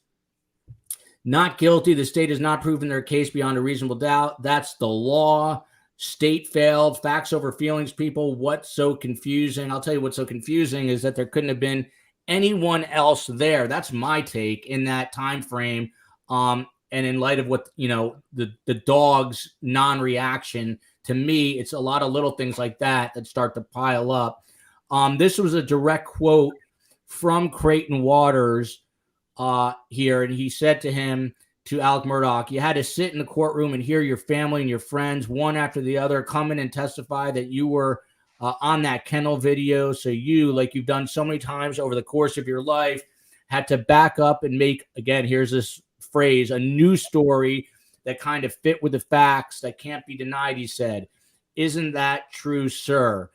not guilty. The state has not proven their case beyond a reasonable doubt. That's the law. State failed. Facts over feelings, people. What's so confusing? I'll tell you what's so confusing is that there couldn't have been anyone else there. That's my take in that time frame. And in light of what, the dog's non-reaction, to me, it's a lot of little things like that start to pile up. This was a direct quote from Creighton Waters here, and he said to Alex Murdaugh, you had to sit in the courtroom and hear your family and your friends one after the other come in and testify that you were on that kennel video. So you, like you've done so many times over the course of your life, had to back up and make, again, here's this phrase, a new story that kind of fit with the facts that can't be denied, he said. Isn't that true, sir?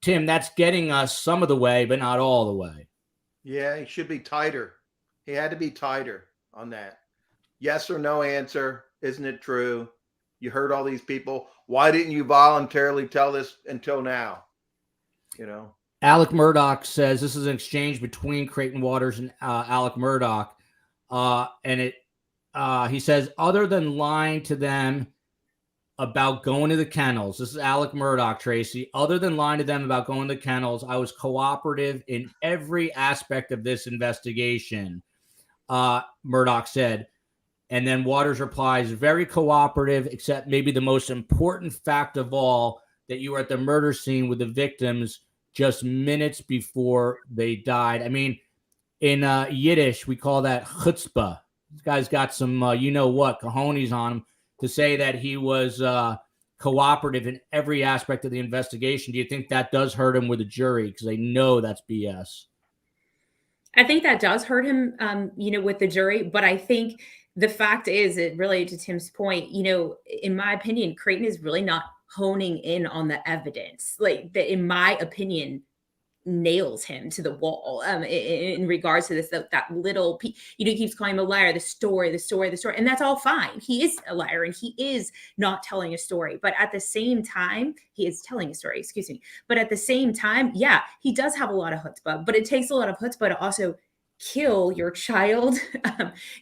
Tim, that's getting us some of the way, but not all the way. Yeah, he should be tighter. He had to be tighter on that. Yes or no answer. Isn't it true? You heard all these people. Why didn't you voluntarily tell this until now? You know, Alex Murdaugh says this is an exchange between Creighton Waters and Alex Murdaugh. He says, other than lying to them about going to the kennels, this is Alex Murdaugh, Tracy, other than lying to them about going to the kennels, I was cooperative in every aspect of this investigation, Murdaugh said. And then Waters replies, very cooperative, except maybe the most important fact of all, that you were at the murder scene with the victims just minutes before they died. I mean, in Yiddish, we call that chutzpah. This guy's got some, cojones on him to say that he was cooperative in every aspect of the investigation. Do you think that does hurt him with a jury? Because they know that's BS. I think that does hurt him, with the jury. But I think the fact is, it really, to Tim's point, in my opinion, Creighton is really not honing in on the evidence. Like, that, in my opinion, nails him to the wall in regards to this, that little, he keeps calling him a liar, the story. And that's all fine. He is a liar and he is not telling a story. But at the same time, he is telling a story, excuse me. But at the same time, yeah, he does have a lot of chutzpah, but it takes a lot of chutzpah to also kill your child,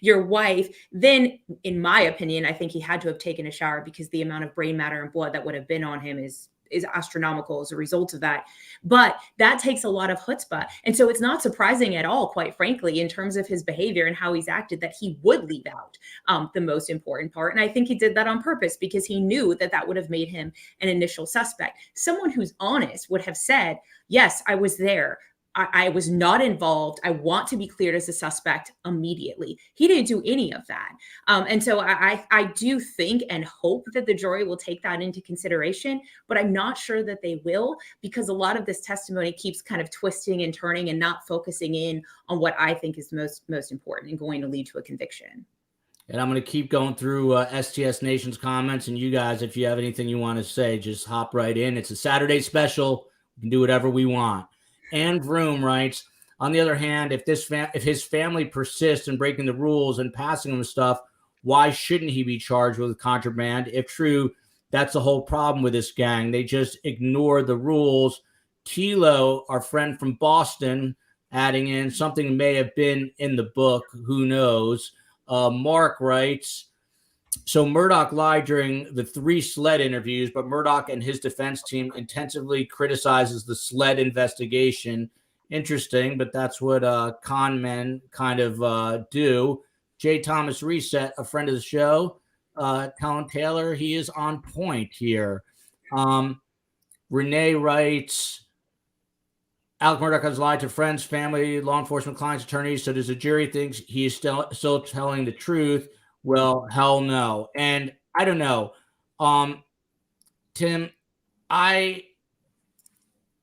your wife. Then, in my opinion, I think he had to have taken a shower, because the amount of brain matter and blood that would have been on him is astronomical as a result of that. But that takes a lot of chutzpah. And so it's not surprising at all, quite frankly, in terms of his behavior and how he's acted, that he would leave out the most important part. And I think he did that on purpose, because he knew that that would have made him an initial suspect. Someone who's honest would have said, yes, I was there. I was not involved. I want to be cleared as a suspect immediately. He didn't do any of that. And so I do think and hope that the jury will take that into consideration, but I'm not sure that they will, because a lot of this testimony keeps kind of twisting and turning and not focusing in on what I think is most important and going to lead to a conviction. And I'm going to keep going through STS Nation's comments. And you guys, if you have anything you want to say, just hop right in. It's a Saturday special. We can do whatever we want. And Vroom writes, on the other hand, if his family persists in breaking the rules and passing him stuff, why shouldn't he be charged with contraband? If true, that's the whole problem with this gang. They just ignore the rules. Kilo, our friend from Boston, adding in, something may have been in the book. Who knows? Mark writes, so Murdaugh lied during the 3 SLED interviews, but Murdaugh and his defense team intensively criticizes the SLED investigation. Interesting, but that's what con men kind of do. J. Thomas Reset, a friend of the show, telling Taylor he is on point here. Renee writes, Alex Murdaugh has lied to friends, family, law enforcement, clients, attorneys, so does the jury think he is still telling the truth? Well, hell no. And I don't know. Tim, I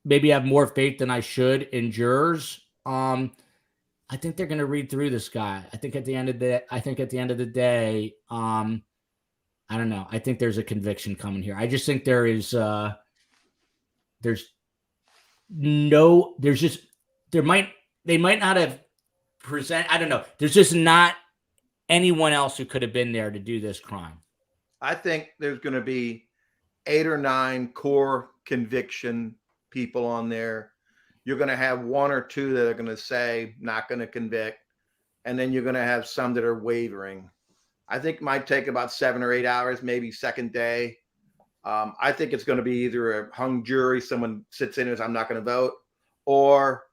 maybe have more faith than I should in jurors. I think they're going to read through this guy. I think at the end of the day, I don't know. I think there's a conviction coming here. I just think there might not have present. I don't know. There's just not anyone else who could have been there to do this crime. I think there's going to be 8 or 9 core conviction people on there. You're going to have 1 or 2 that are going to say not going to convict, and then you're going to have some that are wavering. I think it might take about 7 or 8 hours, maybe second day. I think it's going to be either a hung jury, someone sits in and says, I'm not going to vote, or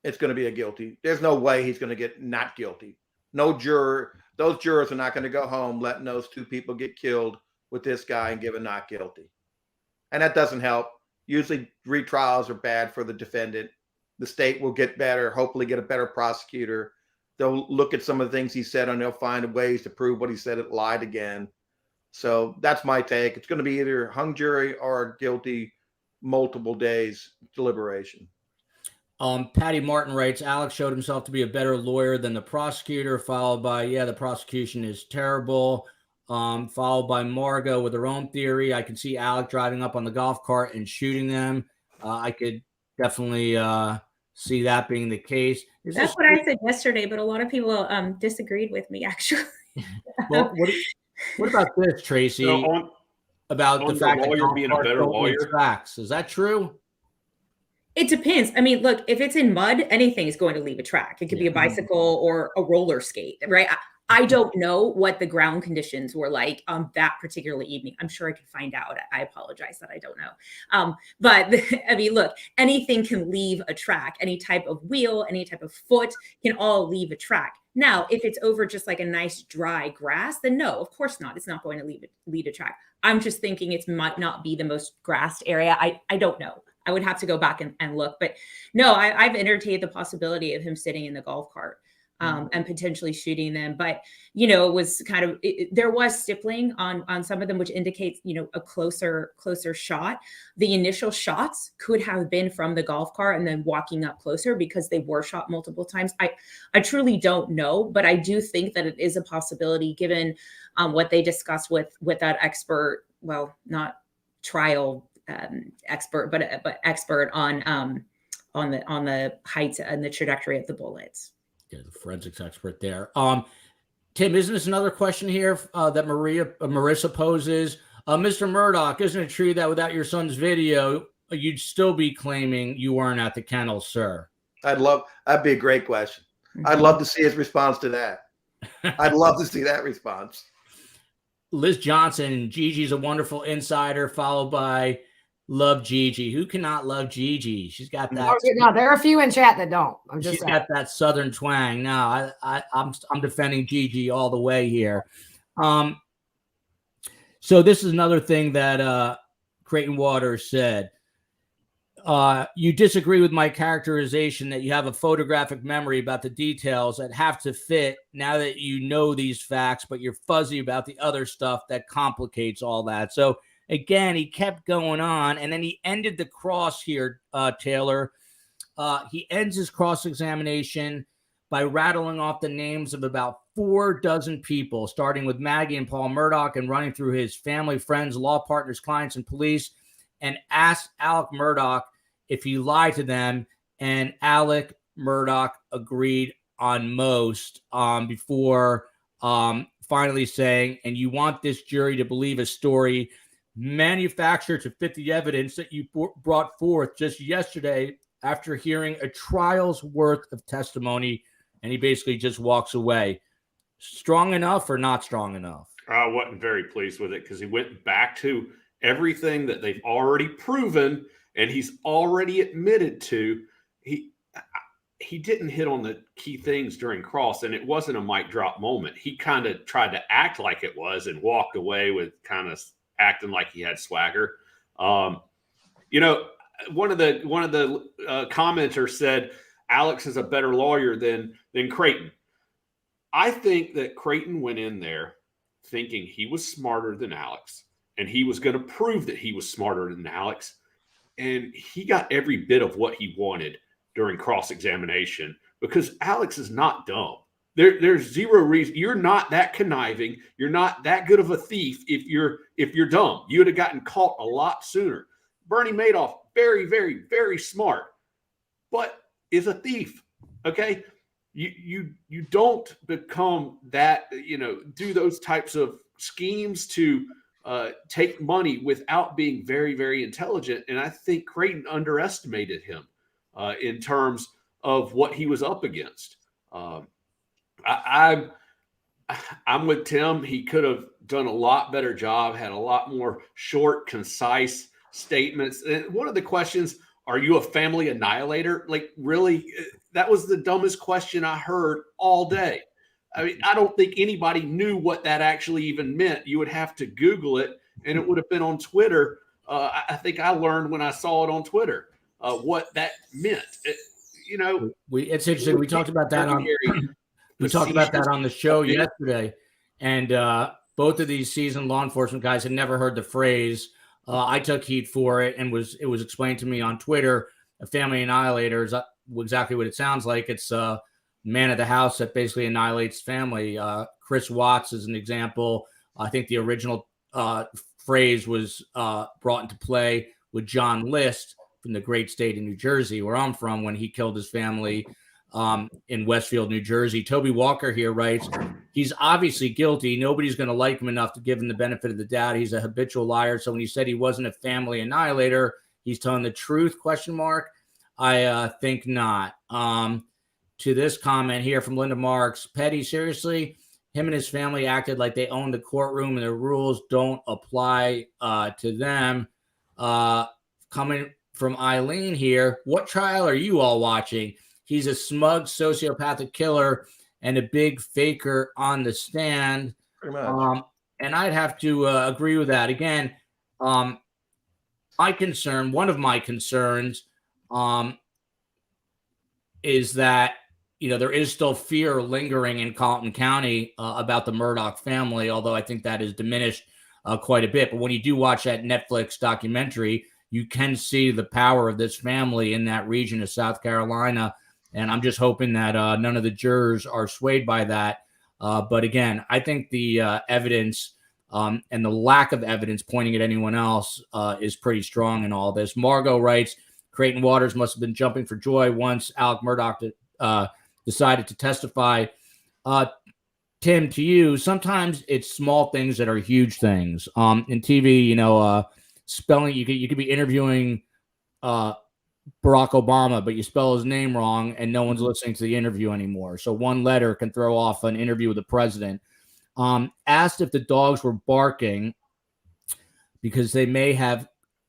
it's going to be a guilty. There's no way he's going to get not guilty. No juror, those jurors are not going to go home letting those 2 people get killed with this guy and give a not guilty. And that doesn't help. Usually retrials are bad for the defendant. The state will get better, hopefully get a better prosecutor. They'll look at some of the things he said and they'll find ways to prove what he said, it lied again. So that's my take. It's going to be either hung jury or guilty, multiple days deliberation. Patty Martin writes, Alex showed himself to be a better lawyer than the prosecutor, followed by, the prosecution is terrible. Followed by Margot with her own theory. I can see Alex driving up on the golf cart and shooting them. I could definitely see that being the case. That's what I said yesterday, but a lot of people disagreed with me, actually. Well, what about this, Tracy? So about the fact that lawyer being a better lawyer, tracks. Is that true? It depends. I mean, look, if it's in mud, anything is going to leave a track. It could be a bicycle or a roller skate, right? I don't know what the ground conditions were like on that particular evening. I'm sure I could find out. I apologize that I don't know. But I mean, look, anything can leave a track. Any type of wheel, any type of foot can all leave a track. Now, if it's over just like a nice dry grass, then no, of course not. It's not going to lead a track. I'm just thinking it might not be the most grassed area. I don't know. I would have to go back and look. But no, I've entertained the possibility of him sitting in the golf cart. And potentially shooting them. But, you know, it was kind of, there was stippling on some of them, which indicates, you know, a closer shot. The initial shots could have been from the golf cart and then walking up closer because they were shot multiple times. I truly don't know, but I do think that it is a possibility given what they discussed with that expert, well, not trial expert, but expert on the height and the trajectory of the bullets. Yeah, the forensics expert there. Tim, isn't this another question here that Marissa poses? Mr. Murdaugh, isn't it true that without your son's video, you'd still be claiming you weren't at the kennel, sir? That'd be a great question. I'd love to see his response to that. I'd love to see that response. Liz Johnson, Gigi's a wonderful insider, followed by Love Gigi. Who cannot love Gigi? She's got that. No, there are a few in chat that don't. She's got that Southern twang. No, I'm defending Gigi all the way here. So this is another thing that Creighton Waters said. You disagree with my characterization that you have a photographic memory about the details that have to fit now that you know these facts, but you're fuzzy about the other stuff that complicates all that. So again, he kept going on, and then he ended the cross here, Taylor. He ends his cross-examination by rattling off the names of about 4 dozen people, starting with Maggie and Paul Murdaugh and running through his family, friends, law partners, clients, and police, and asked Alex Murdaugh if he lied to them, and Alex Murdaugh agreed on most before finally saying, and you want this jury to believe a story manufactured to fit the evidence that you brought forth just yesterday after hearing a trial's worth of testimony, and he basically just walks away. Strong enough or not strong enough? I wasn't very pleased with it because he went back to everything that they've already proven and he's already admitted to. He didn't hit on the key things during cross, and it wasn't a mic drop moment. He kind of tried to act like it was and walked away with kind of acting like he had swagger. You know, one of the commenters said Alex is a better lawyer than Creighton. I think that Creighton went in there thinking he was smarter than Alex, and he was going to prove that he was smarter than Alex. And he got every bit of what he wanted during cross-examination because Alex is not dumb. There's zero reason. You're not that conniving. You're not that good of a thief if you're dumb. You would have gotten caught a lot sooner. Bernie Madoff, very, very, very smart, but is a thief. Okay, you don't become that. You know, do those types of schemes to take money without being very, very intelligent. And I think Creighton underestimated him in terms of what he was up against. I'm with Tim. He could have done a lot better job, had a lot more short, concise statements. And one of the questions, are you a family annihilator? Like, really? That was the dumbest question I heard all day. I mean, I don't think anybody knew what that actually even meant. You would have to Google it, and it would have been on Twitter. I think I learned when I saw it on Twitter what that meant. It's interesting. We talked about that on the show yesterday, and both of these seasoned law enforcement guys had never heard the phrase. I took heat for it, and it was explained to me on Twitter. A family annihilator is exactly what it sounds like. It's a man of the house that basically annihilates family. Chris Watts is an example. I think the original phrase was brought into play with John List in the great state of New Jersey, where I'm from, when he killed his family in Westfield, New Jersey. Toby Walker here writes, he's obviously guilty. Nobody's going to like him enough to give him the benefit of the doubt. He's a habitual liar. So when he said he wasn't a family annihilator, he's telling the truth, ? I think not. To this comment here from Linda Marks, Petty, seriously, him and his family acted like they owned the courtroom and the rules don't apply to them. Coming from Eileen here, what trial are you all watching? He's a smug sociopathic killer and a big faker on the stand. Pretty much. And I'd have to agree with that. Again, one of my concerns is that, there is still fear lingering in Colleton County about the Murdaugh family, although I think that is diminished quite a bit. But when you do watch that Netflix documentary, you can see the power of this family in that region of South Carolina. And I'm just hoping that none of the jurors are swayed by that. But again, I think the evidence and the lack of evidence pointing at anyone else is pretty strong in all this. Margot writes, Creighton Waters must have been jumping for joy once Alex Murdaugh decided to testify. Tim, to you, sometimes it's small things that are huge things. In TV, spelling, you could be interviewing Barack Obama, but you spell his name wrong and no one's listening to the interview anymore. So one letter can throw off an interview with the president. Asked if the dogs were barking because they may have,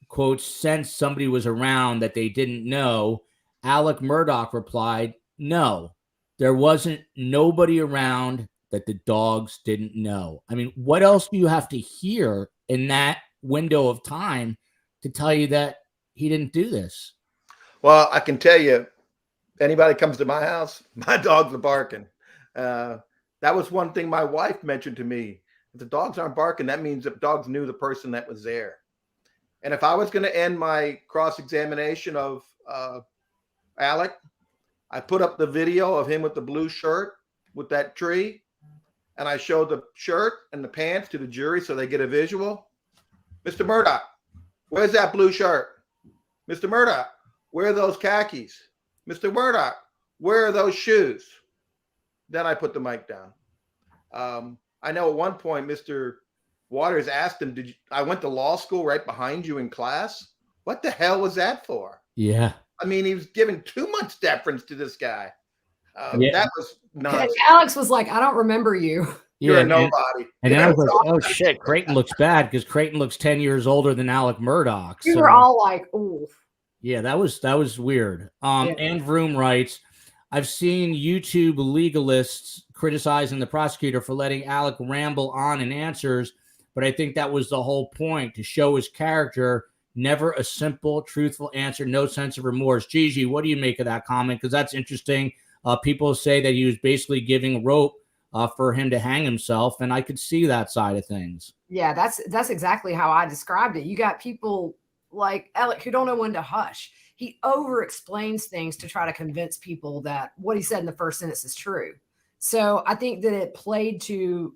quote, sensed somebody was around that they didn't know. Alex Murdaugh replied, no, there wasn't nobody around that the dogs didn't know. I mean, what else do you have to hear in that window of time to tell you that he didn't do this? Well, I can tell you, anybody comes to my house, my dogs are barking. That was one thing my wife mentioned to me. If the dogs aren't barking, that means the dogs knew the person that was there. And if I was going to end my cross-examination of Alec, I put up the video of him with the blue shirt with that tree, and I showed the shirt and the pants to the jury so they get a visual. Mr. Murdaugh, where's that blue shirt? Mr. Murdaugh, where are those khakis? Mr. Murdaugh, where are those shoes? Then I put the mic down. I know at one point, Mr. Waters asked him, I went to law school right behind you in class? What the hell was that for? Yeah. I mean, he was giving too much deference to this guy. That was nuts. Alex was like, I don't remember you. You're a nobody. And then I was like, oh shit, Creighton looks bad because Creighton looks 10 years older than Alex Murdaugh. We were all like, ooh. Yeah, that was weird. And Vroom writes, I've seen YouTube legalists criticizing the prosecutor for letting Alec ramble on in answers, but I think that was the whole point, to show his character. Never a simple, truthful answer, no sense of remorse. Gigi, what do you make of that comment? Because that's interesting. People say that he was basically giving rope for him to hang himself, and I could see that side of things. Yeah, that's exactly how I described it. You got people like Alec who don't know when to hush. He over-explains things to try to convince people that what he said in the first sentence is true. So I think that it played to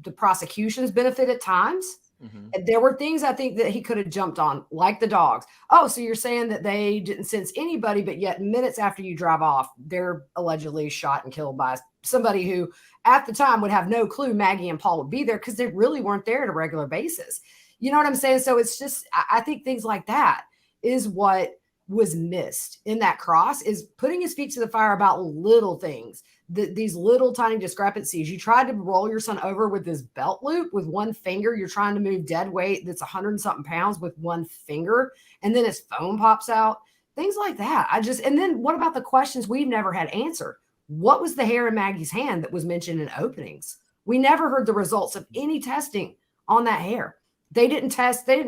the prosecution's benefit at times. Mm-hmm. There were things I think that he could have jumped on, like the dogs. Oh, so you're saying that they didn't sense anybody, but yet minutes after you drive off, they're allegedly shot and killed by somebody who at the time would have no clue Maggie and Paul would be there because they really weren't there on a regular basis. You know what I'm saying? So it's just, I think things like that is what was missed in that cross, is putting his feet to the fire about little things, these little tiny discrepancies. You tried to roll your son over with this belt loop with one finger. You're trying to move dead weight that's 100-something pounds with one finger, and then his phone pops out. Things like that. And then what about the questions we've never had answered? What was the hair in Maggie's hand that was mentioned in openings? We never heard the results of any testing on that hair. They didn't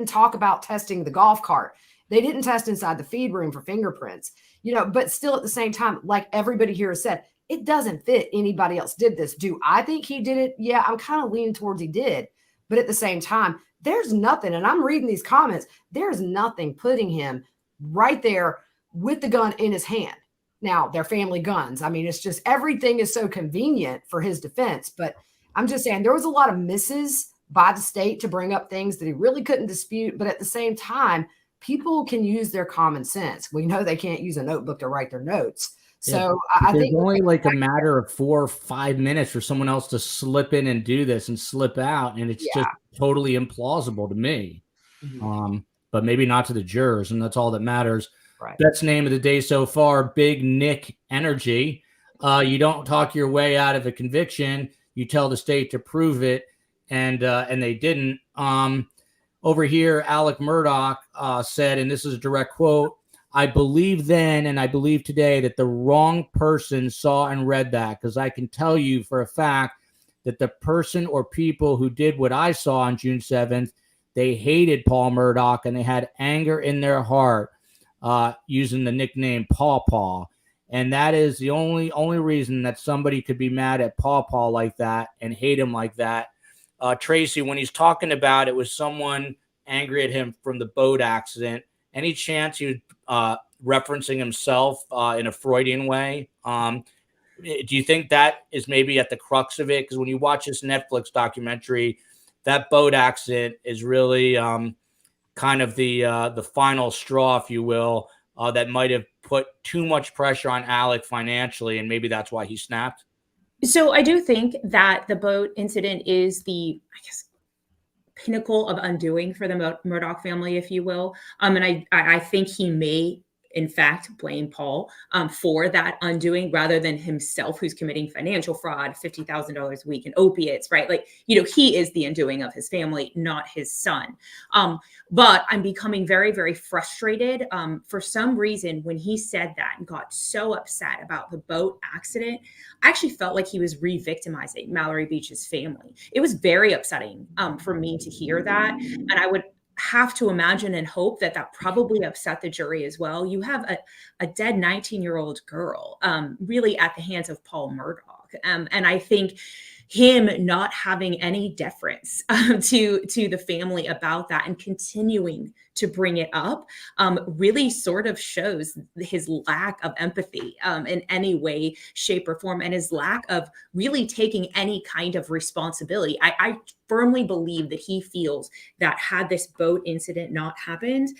talk about testing the golf cart. They didn't test inside the feed room for fingerprints, but still at the same time, like everybody here has said, it doesn't fit anybody else did this. Do I think he did it? Yeah, I'm kind of leaning towards he did. But at the same time, there's nothing, and I'm reading these comments, there's nothing putting him right there with the gun in his hand. Now, they're family guns. I mean, it's just everything is so convenient for his defense. But I'm just saying there was a lot of misses by the state to bring up things that he really couldn't dispute. But at the same time, people can use their common sense. We know they can't use a notebook to write their notes. So Yeah. I think it's only like a matter of 4 or 5 minutes for someone else to slip in and do this and slip out. And it's just totally implausible to me. But maybe not to the jurors. And that's all that matters. Right. Best name of the day so far, Big Nick Energy. You don't talk your way out of a conviction. You tell the state to prove it. And they didn't. Over here, Alex Murdaugh said, and this is a direct quote, "I believe then and I believe today that the wrong person saw and read that, because I can tell you for a fact that the person or people who did what I saw on June 7th, they hated Paul Murdaugh and they had anger in their heart, using the nickname Paw Paw. And that is the only reason that somebody could be mad at Paw Paw like that and hate him like that." Tracy, when he's talking about it was someone angry at him from the boat accident, any chance he was referencing himself in a Freudian way? Do you think that is maybe at the crux of it? Because when you watch this Netflix documentary, that boat accident is really kind of the final straw, if you will, that might have put too much pressure on Alec financially, and maybe that's why he snapped. So I do think that the boat incident is the, I guess, pinnacle of undoing for the Murdaugh family, if you will. And I think he may, in fact, blame Paul for that undoing rather than himself, who's committing financial fraud, $50,000 a week in opiates, right? Like, he is the undoing of his family, not his son. But I'm becoming very, very frustrated. For some reason, when he said that and got so upset about the boat accident, I actually felt like he was re-victimizing Mallory Beach's family. It was very upsetting for me to hear that. And I would have to imagine and hope that probably upset the jury as well. You have a dead 19-year-old girl really at the hands of Paul Murdaugh. And I think him not having any deference to the family about that and continuing to bring it up really sort of shows his lack of empathy in any way, shape, or form, and his lack of really taking any kind of responsibility. I firmly believe that he feels that had this boat incident not happened,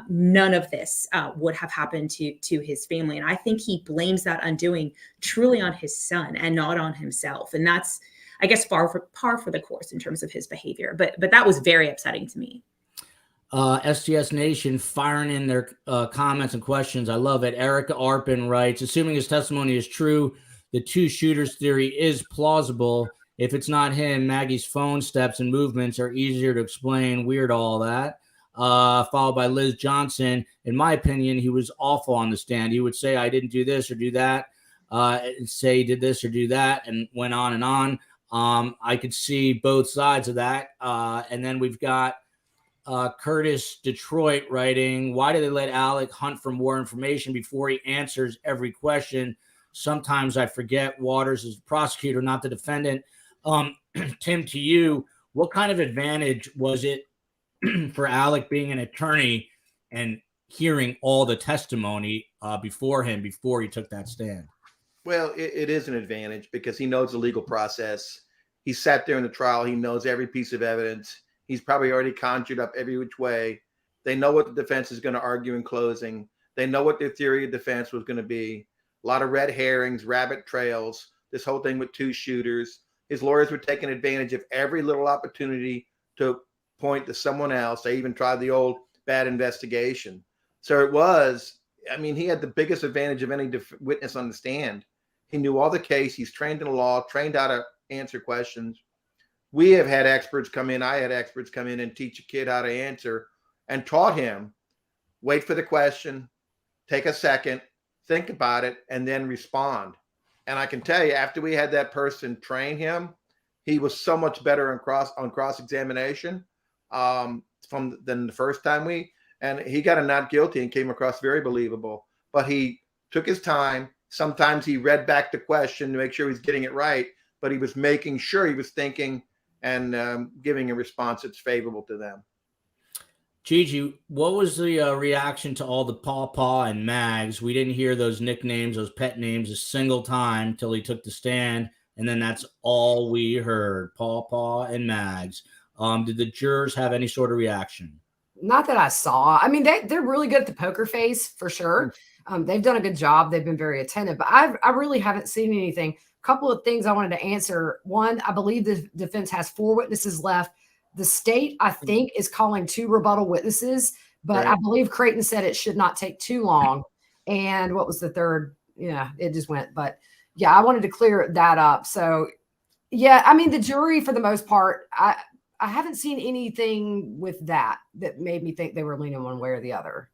none of this would have happened to his family. And I think he blames that undoing truly on his son and not on himself. And that's, I guess, par for the course in terms of his behavior. But that was very upsetting to me. STS Nation firing in their comments and questions. I love it. Erica Arpin writes, assuming his testimony is true, the two shooters theory is plausible. If it's not him, Maggie's phone steps and movements are easier to explain. Weird, all that. Followed by Liz Johnson. In my opinion, he was awful on the stand. He would say, I didn't do this or do that. Say he did this or do that, and went on and on. I could see both sides of that. And then we've got Curtis Detroit writing, why do they let Alec hunt for more information before he answers every question? Sometimes I forget Waters is the prosecutor, not the defendant. Tim, to you, what kind of advantage was it for Alec being an attorney and hearing all the testimony before he took that stand? Well, it is an advantage because he knows the legal process. He sat there in the trial. He knows every piece of evidence. He's probably already conjured up every which way. They know what the defense is going to argue in closing. They know what their theory of defense was going to be. A lot of red herrings, rabbit trails, this whole thing with two shooters. His lawyers were taking advantage of every little opportunity to point to someone else. They even tried the old bad investigation. So it was, he had the biggest advantage of any witness on the stand. He knew all the case. He's trained in the law, trained how to answer questions. We have had experts come in. I had experts come in and teach a kid how to answer and taught him, wait for the question, take a second, think about it, and then respond. And I can tell you, after we had that person train him, he was so much better on cross-examination than the first time and he got a not guilty and came across very believable. But he took his time. Sometimes he read back the question to make sure he's getting it right, but he was making sure he was thinking and giving a response that's favorable to them. Gigi, what was the reaction to all the Paw Paw and Mags? We didn't hear those nicknames, those pet names a single time till he took the stand. And then that's all we heard, Paw Paw and Mags. Did the jurors have any sort of reaction? Not that I saw. I mean, they're really good at the poker face for sure. They've done a good job. They've been very attentive, but I really haven't seen anything. A couple of things I wanted to answer. One, I believe the defense has 4 witnesses left. The state, I think, is calling 2 rebuttal witnesses, but Right. I believe Creighton said it should not take too long. And what was the third? Yeah, it just went. But yeah, I wanted to clear that up. So yeah, I mean, the jury for the most part, I haven't seen anything with that made me think they were leaning one way or the other.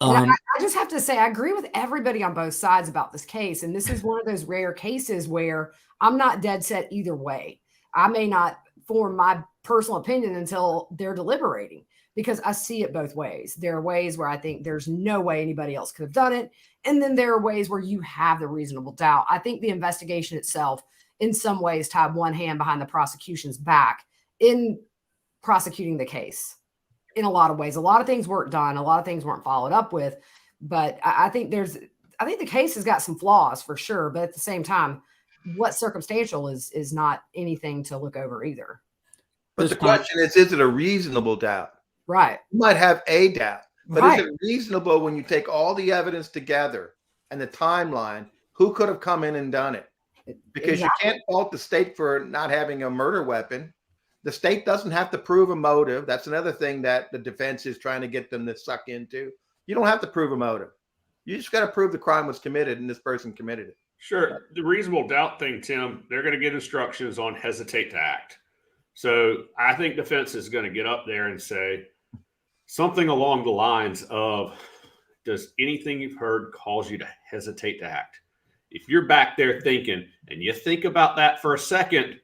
And I just have to say, I agree with everybody on both sides about this case. And this is one of those rare cases where I'm not dead set either way. I may not form my personal opinion until they're deliberating because I see it both ways. There are ways where I think there's no way anybody else could have done it. And then there are ways where you have the reasonable doubt. I think the investigation itself, in some ways, tied one hand behind the prosecution's back in prosecuting the case in a lot of ways. A lot of things weren't done. A lot of things weren't followed up with, but I think the case has got some flaws for sure. But at the same time, what's circumstantial is not anything to look over either. But the question is it a reasonable doubt? Right. You might have a doubt, but Right. is it reasonable when you take all the evidence together and the timeline, who could have come in and done it? Because you can't fault the state for not having a murder weapon. The state doesn't have to prove a motive. That's another thing that the defense is trying to get them to suck into. You don't have to prove a motive. You just got to prove the crime was committed and this person committed it. Sure. The reasonable doubt thing, Tim, they're going to get instructions on hesitate to act. So I think defense is going to get up there and say something along the lines of, does anything you've heard cause you to hesitate to act? If you're back there thinking and you think about that for a second,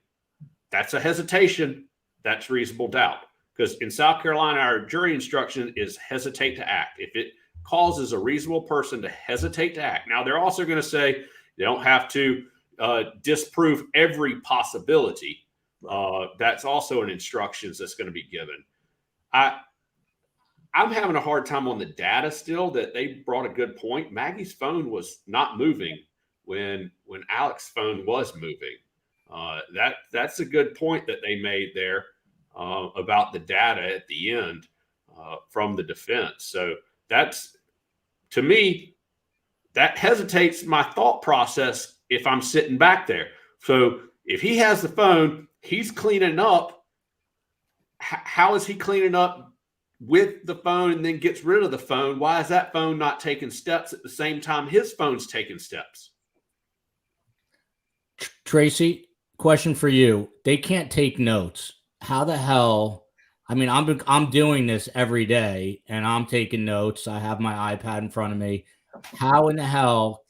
that's a hesitation. That's reasonable doubt. Because in South Carolina, our jury instruction is hesitate to act. If it causes a reasonable person to hesitate to act. Now, they're also going to say they don't have to disprove every possibility. That's also an instructions that's going to be given. I'm having a hard time on the data still that they brought a good point. Maggie's phone was not moving when Alex's phone was moving. That's a good point that they made there about the data at the end from the defense. So that's, to me, that hesitates my thought process if I'm sitting back there. So if he has the phone, he's cleaning up. How is he cleaning up with the phone and then gets rid of the phone? Why is that phone not taking steps at the same time his phone's taking steps? Tracy, question for you. They can't take notes. How the hell? I mean, I'm doing this every day and I'm taking notes. I have my iPad in front of me. How in the hell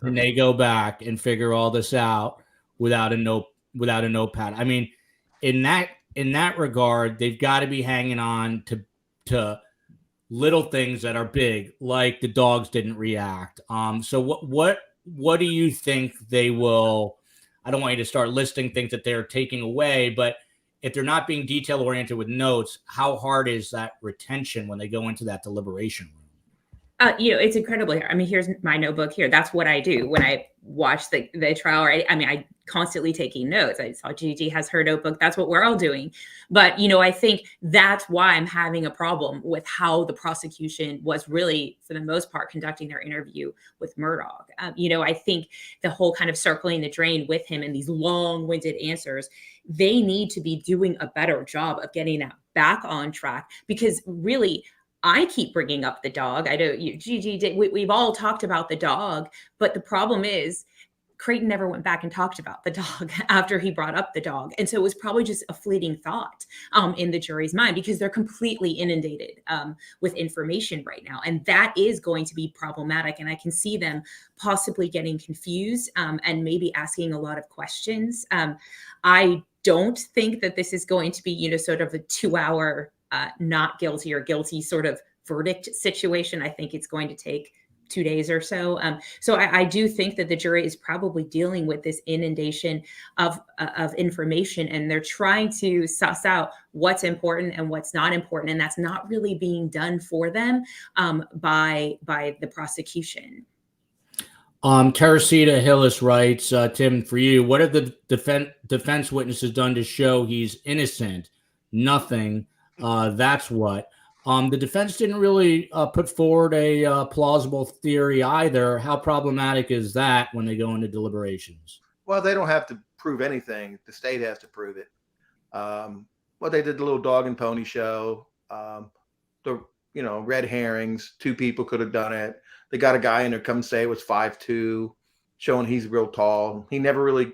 can they go back and figure all this out without a notepad? I mean, in that regard, they've got to be hanging on to little things that are big, like the dogs didn't react. So what do you think they will? I don't want you to start listing things that they're taking away, but if they're not being detail oriented with notes, how hard is that retention when they go into that deliberation room? It's incredibly hard. I mean, here's my notebook here. That's what I do when I watch the trial. Right? I mean, I constantly taking notes. I saw Gigi has her notebook. That's what we're all doing. But, I think that's why I'm having a problem with how the prosecution was really, for the most part, conducting their interview with Murdaugh. I think the whole kind of circling the drain with him and these long-winded answers, they need to be doing a better job of getting that back on track, because really, I keep bringing up the dog. I know Gigi did. We've all talked about the dog, but the problem is Creighton never went back and talked about the dog after he brought up the dog. And so it was probably just a fleeting thought in the jury's mind, because they're completely inundated with information right now. And that is going to be problematic. And I can see them possibly getting confused and maybe asking a lot of questions. I don't think that this is going to be, sort of a 2-hour not guilty or guilty sort of verdict situation. I think it's going to take 2 days or so. So I do think that the jury is probably dealing with this inundation of information, and they're trying to suss out what's important and what's not important. And that's not really being done for them by the prosecution. Teresita Hillis writes, Tim, for you, what have the defense witnesses done to show he's innocent? Nothing. That's what. The defense didn't really put forward a plausible theory either. How problematic is that when they go into deliberations? Well, they don't have to prove anything. The state has to prove it. Well, they did the little dog and pony show. Red herrings. 2 people could have done it. They got a guy in there come say it was 5'2", showing he's real tall. He never really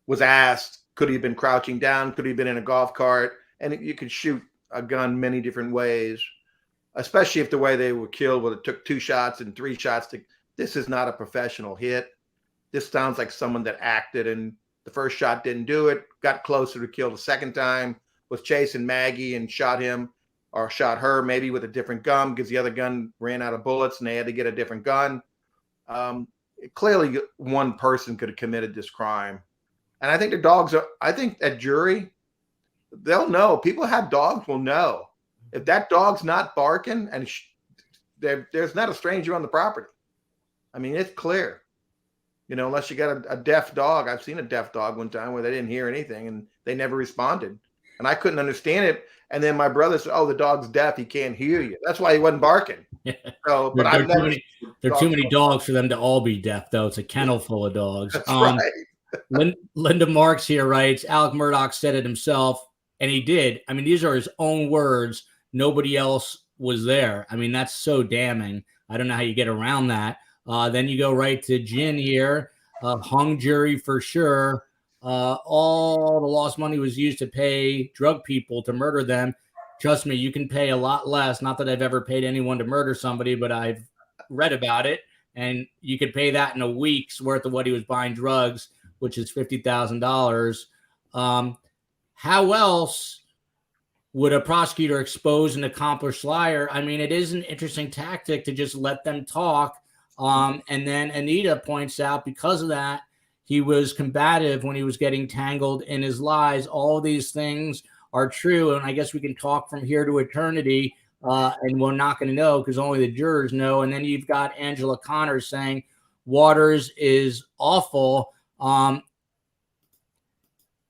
was asked, could he have been crouching down? Could he have been in a golf cart? And you could shoot a gun many different ways, especially if the way they were killed, where it took 2 shots and 3 shots. This is not a professional hit. This sounds like someone that acted, and the first shot didn't do it, got closer to kill the second time, was chasing Maggie and shot him or shot her maybe with a different gun because the other gun ran out of bullets and they had to get a different gun. Clearly, one person could have committed this crime. And I think that jury, they'll know. People who have dogs will know. If that dog's not barking and there's not a stranger on the property. I mean, it's clear. Unless you got a deaf dog. I've seen a deaf dog one time where they didn't hear anything and they never responded. And I couldn't understand it. And then my brother said, "Oh, the dog's deaf. He can't hear you." That's why he wasn't barking. So, but there are too many dogs for them to all be deaf, though. It's a kennel full of dogs. That's right. Linda Marks here writes, Alex Murdaugh said it himself, and he did. I mean, these are his own words. Nobody else was there. I mean, that's so damning. I don't know how you get around that. Then you go right to Jin here. Hung jury for sure. All the lost money was used to pay drug people to murder them. Trust me, you can pay a lot less. Not that I've ever paid anyone to murder somebody, but I've read about it. And you could pay that in a week's worth of what he was buying drugs, which is $50,000. How else would a prosecutor expose an accomplished liar? I mean, it is an interesting tactic to just let them talk. And then Anita points out, because of that, he was combative when he was getting tangled in his lies. All these things are true. And I guess we can talk from here to eternity, and we're not going to know because only the jurors know. And then you've got Angela Connor saying Waters is awful. And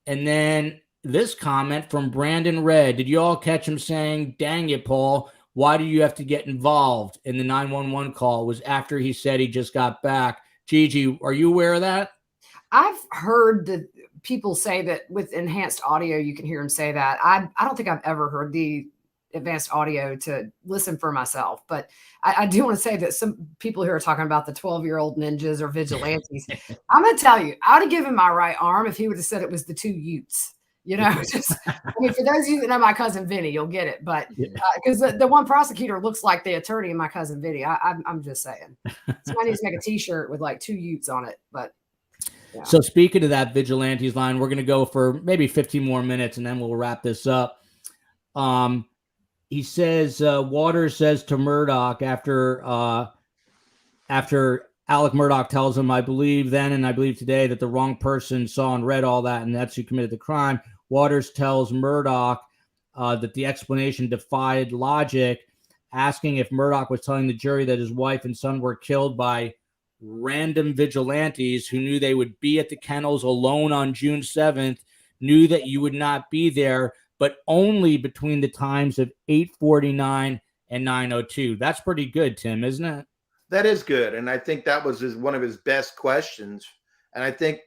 then this comment from Brandon Red. Did you all catch him saying, "Dang it, Paul, why do you have to get involved?" in the 911 call? It was after he said he just got back. Gigi, are you aware of that? I've heard that people say that with enhanced audio, you can hear him say that. I don't think I've ever heard the advanced audio to listen for myself, but I do want to say that some people here are talking about the 12-year-old ninjas or vigilantes. I'm going to tell you, I would have given my right arm if he would have said it was the 2 Utes. Just, I mean, for those of you that know my cousin Vinny, you'll get it. But because the one prosecutor looks like the attorney in my cousin Vinny. I'm just saying. Somebody needs to make a T-shirt with like 2 Utes on it. But yeah. So speaking of that vigilantes line, we're going to go for maybe 15 more minutes, and then we'll wrap this up. He says, Waters says to Murdaugh after Alex Murdaugh tells him, "I believe then and I believe today that the wrong person saw and read all that, and that's who committed the crime." Waters tells Murdaugh that the explanation defied logic, asking if Murdaugh was telling the jury that his wife and son were killed by random vigilantes who knew they would be at the kennels alone on June 7th, knew that you would not be there, but only between the times of 8:49 and 9:02. That's pretty good, Tim, isn't it? That is good. And I think that was one of his best questions. And I think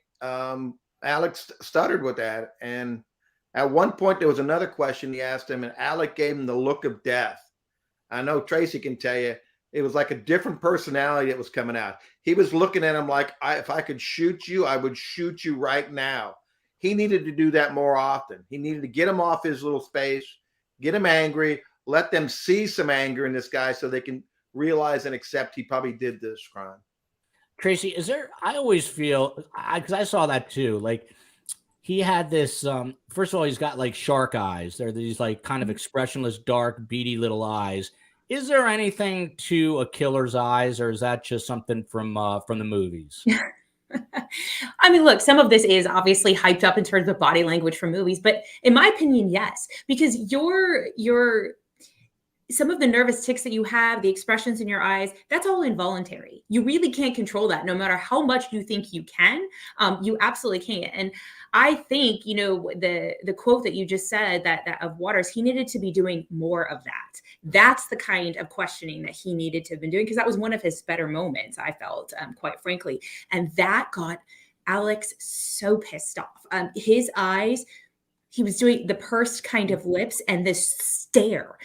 Alex stuttered with that. And at one point, there was another question he asked him, and Alec gave him the look of death. I know Tracy can tell you, it was like a different personality that was coming out. He was looking at him like, if I could shoot you, I would shoot you right now. He needed to do that more often. He needed to get him off his little space, get him angry, let them see some anger in this guy so they can realize and accept he probably did this crime. Tracy, I always feel, because I saw that too, like he had this, first of all, he's got like shark eyes. They're these like kind of expressionless, dark, beady little eyes. Is there anything to a killer's eyes, or is that just something from the movies? I mean, look, some of this is obviously hyped up in terms of body language from movies, but in my opinion, yes, because some of the nervous tics that you have, the expressions in your eyes, that's all involuntary. You really can't control that no matter how much you think you can. You absolutely can't. And I think, the quote that you just said that of Waters, he needed to be doing more of that. That's the kind of questioning that he needed to have been doing, because that was one of his better moments, I felt, quite frankly. And that got Alex so pissed off. His eyes, he was doing the pursed kind of lips and this stare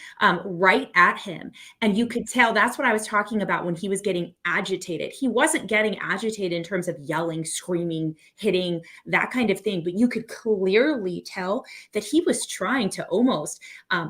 right at him. And you could tell that's what I was talking about when he was getting agitated. He wasn't getting agitated in terms of yelling, screaming, hitting, that kind of thing. But you could clearly tell that he was trying to almost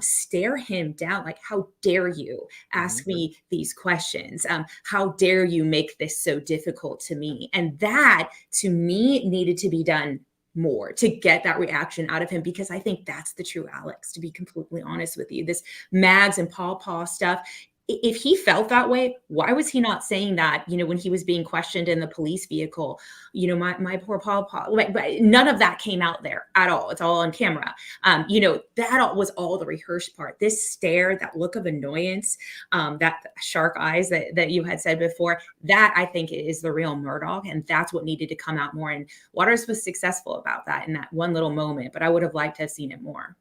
stare him down. Like, how dare you ask me these questions? How dare you make this so difficult to me? And that, to me, needed to be done more to get that reaction out of him, because I think that's the true Alex, to be completely honest with you. This Mags and Paw stuff, if he felt that way, why was he not saying that, when he was being questioned in the police vehicle, my poor Paw, like, but none of that came out there at all. It's all on camera. That was all the rehearsed part. This stare, that look of annoyance, that shark eyes that you had said before, that I think is the real Murdaugh. And that's what needed to come out more. And Waters was successful about that in that one little moment, but I would have liked to have seen it more.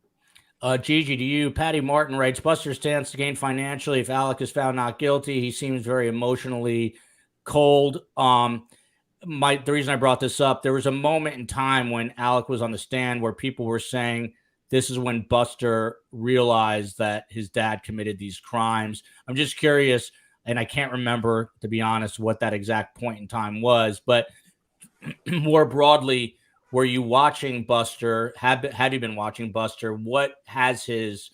Gigi, to you, Patty Martin writes, Buster stands to gain financially if Alec is found not guilty. He seems very emotionally cold. The reason I brought this up, there was a moment in time when Alec was on the stand where people were saying this is when Buster realized that his dad committed these crimes. I'm just curious, and I can't remember, to be honest, what that exact point in time was, but more broadly, were you watching Buster? Had you been watching Buster? What has his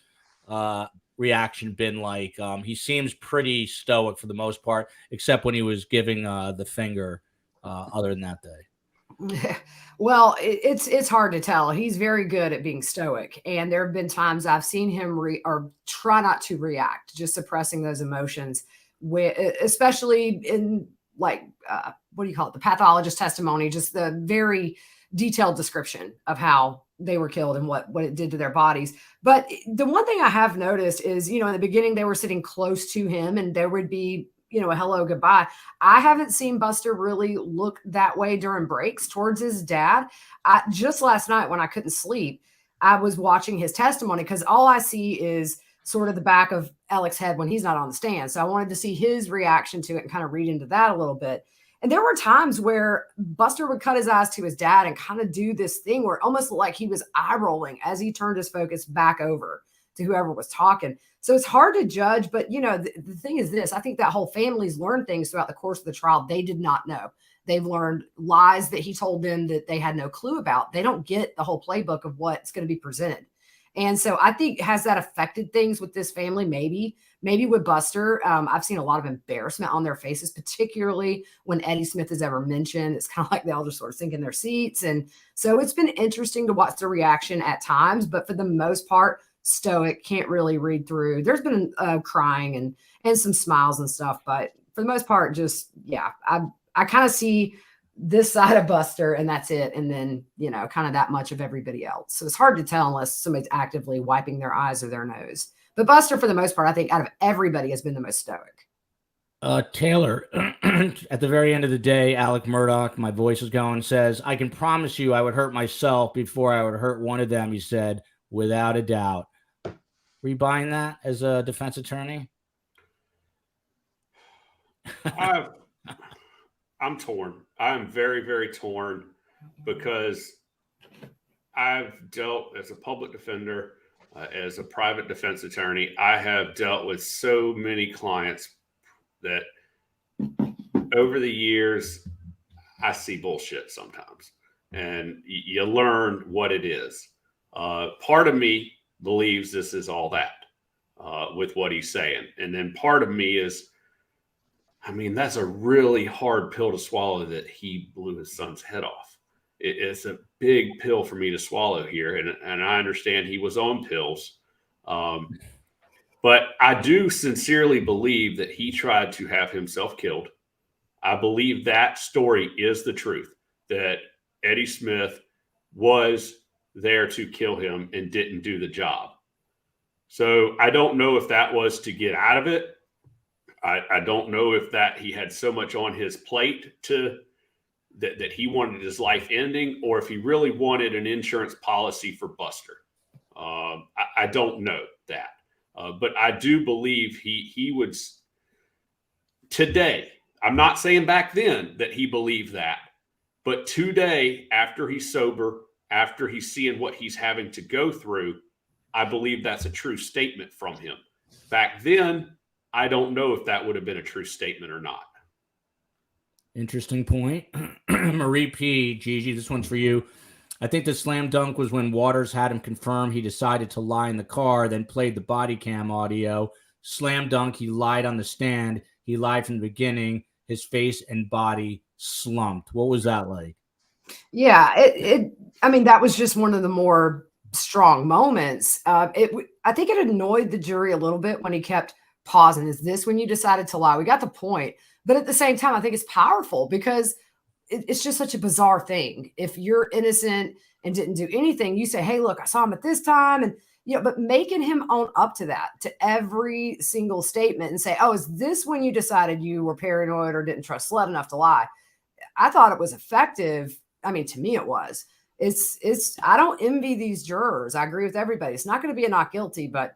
reaction been like? He seems pretty stoic for the most part, except when he was giving the finger. Other than that day, well, it's hard to tell. He's very good at being stoic, and there have been times I've seen him try not to react, just suppressing those emotions. Especially in what do you call it? The pathologist testimony, just the very detailed description of how they were killed and what it did to their bodies. But the one thing I have noticed is, in the beginning, they were sitting close to him and there would be, a hello, goodbye. I haven't seen Buster really look that way during breaks towards his dad. Just last night when I couldn't sleep, I was watching his testimony because all I see is sort of the back of Alex's head when he's not on the stand. So I wanted to see his reaction to it and kind of read into that a little bit. And there were times where Buster would cut his eyes to his dad and kind of do this thing where it almost looked like he was eye rolling as he turned his focus back over to whoever was talking. So it's hard to judge. But, the thing is this, I think that whole family's learned things throughout the course of the trial they did not know. They've learned lies that he told them that they had no clue about. They don't get the whole playbook of what's going to be presented. And so I think, has that affected things with this family? Maybe with Buster. I've seen a lot of embarrassment on their faces, particularly when Eddie Smith is ever mentioned. It's kind of like they all just sort of sink in their seats. And so it's been interesting to watch the reaction at times, but for the most part, stoic, can't really read through. There's been crying and some smiles and stuff, but for the most part, just, I kind of see this side of Buster and that's it. And then, kind of that much of everybody else. So it's hard to tell unless somebody's actively wiping their eyes or their nose. But Buster, for the most part, I think out of everybody has been the most stoic. Taylor, at the very end of the day, Alex Murdaugh, my voice is going, says, I can promise you I would hurt myself before I would hurt one of them, he said, without a doubt. Were you buying that as a defense attorney? I'm torn. I'm very, very torn because I've dealt as a public defender, as a private defense attorney. I have dealt with so many clients that over the years, I see bullshit sometimes, and you learn what it is. Part of me believes this is all that with what he's saying. And then part of me is, that's a really hard pill to swallow that he blew his son's head off. It's a big pill for me to swallow here. And I understand he was on pills. But I do sincerely believe that he tried to have himself killed. I believe that story is the truth, that Eddie Smith was there to kill him and didn't do the job. So I don't know if that was to get out of it. I don't know if that he had so much on his plate that he wanted his life ending, or if he really wanted an insurance policy for Buster. I don't know that. But I do believe he would today. I'm not saying back then that he believed that, but today, after he's sober, after he's seeing what he's having to go through, I believe that's a true statement from him. Back then, I don't know if that would have been a true statement or not. Interesting point. Marie P. Gigi, this one's for you. I think the slam dunk was when Waters had him confirm he decided to lie in the car, then played the body cam audio. Slam dunk, he lied on the stand. He lied from the beginning. His face and body slumped. What was that like? Yeah, I mean, that was just one of the more strong moments. I think it annoyed the jury a little bit when he kept pausing. Is this when you decided to lie? We got the point. But at the same time, I think it's powerful because it's just such a bizarre thing. If you're innocent and didn't do anything, you say, hey, look, I saw him at this time. And, but making him own up to that, to every single statement and say, oh, is this when you decided you were paranoid or didn't trust Sled enough to lie? I thought it was effective. I mean, to me, it was. I don't envy these jurors. I agree with everybody. It's not going to be a not guilty, but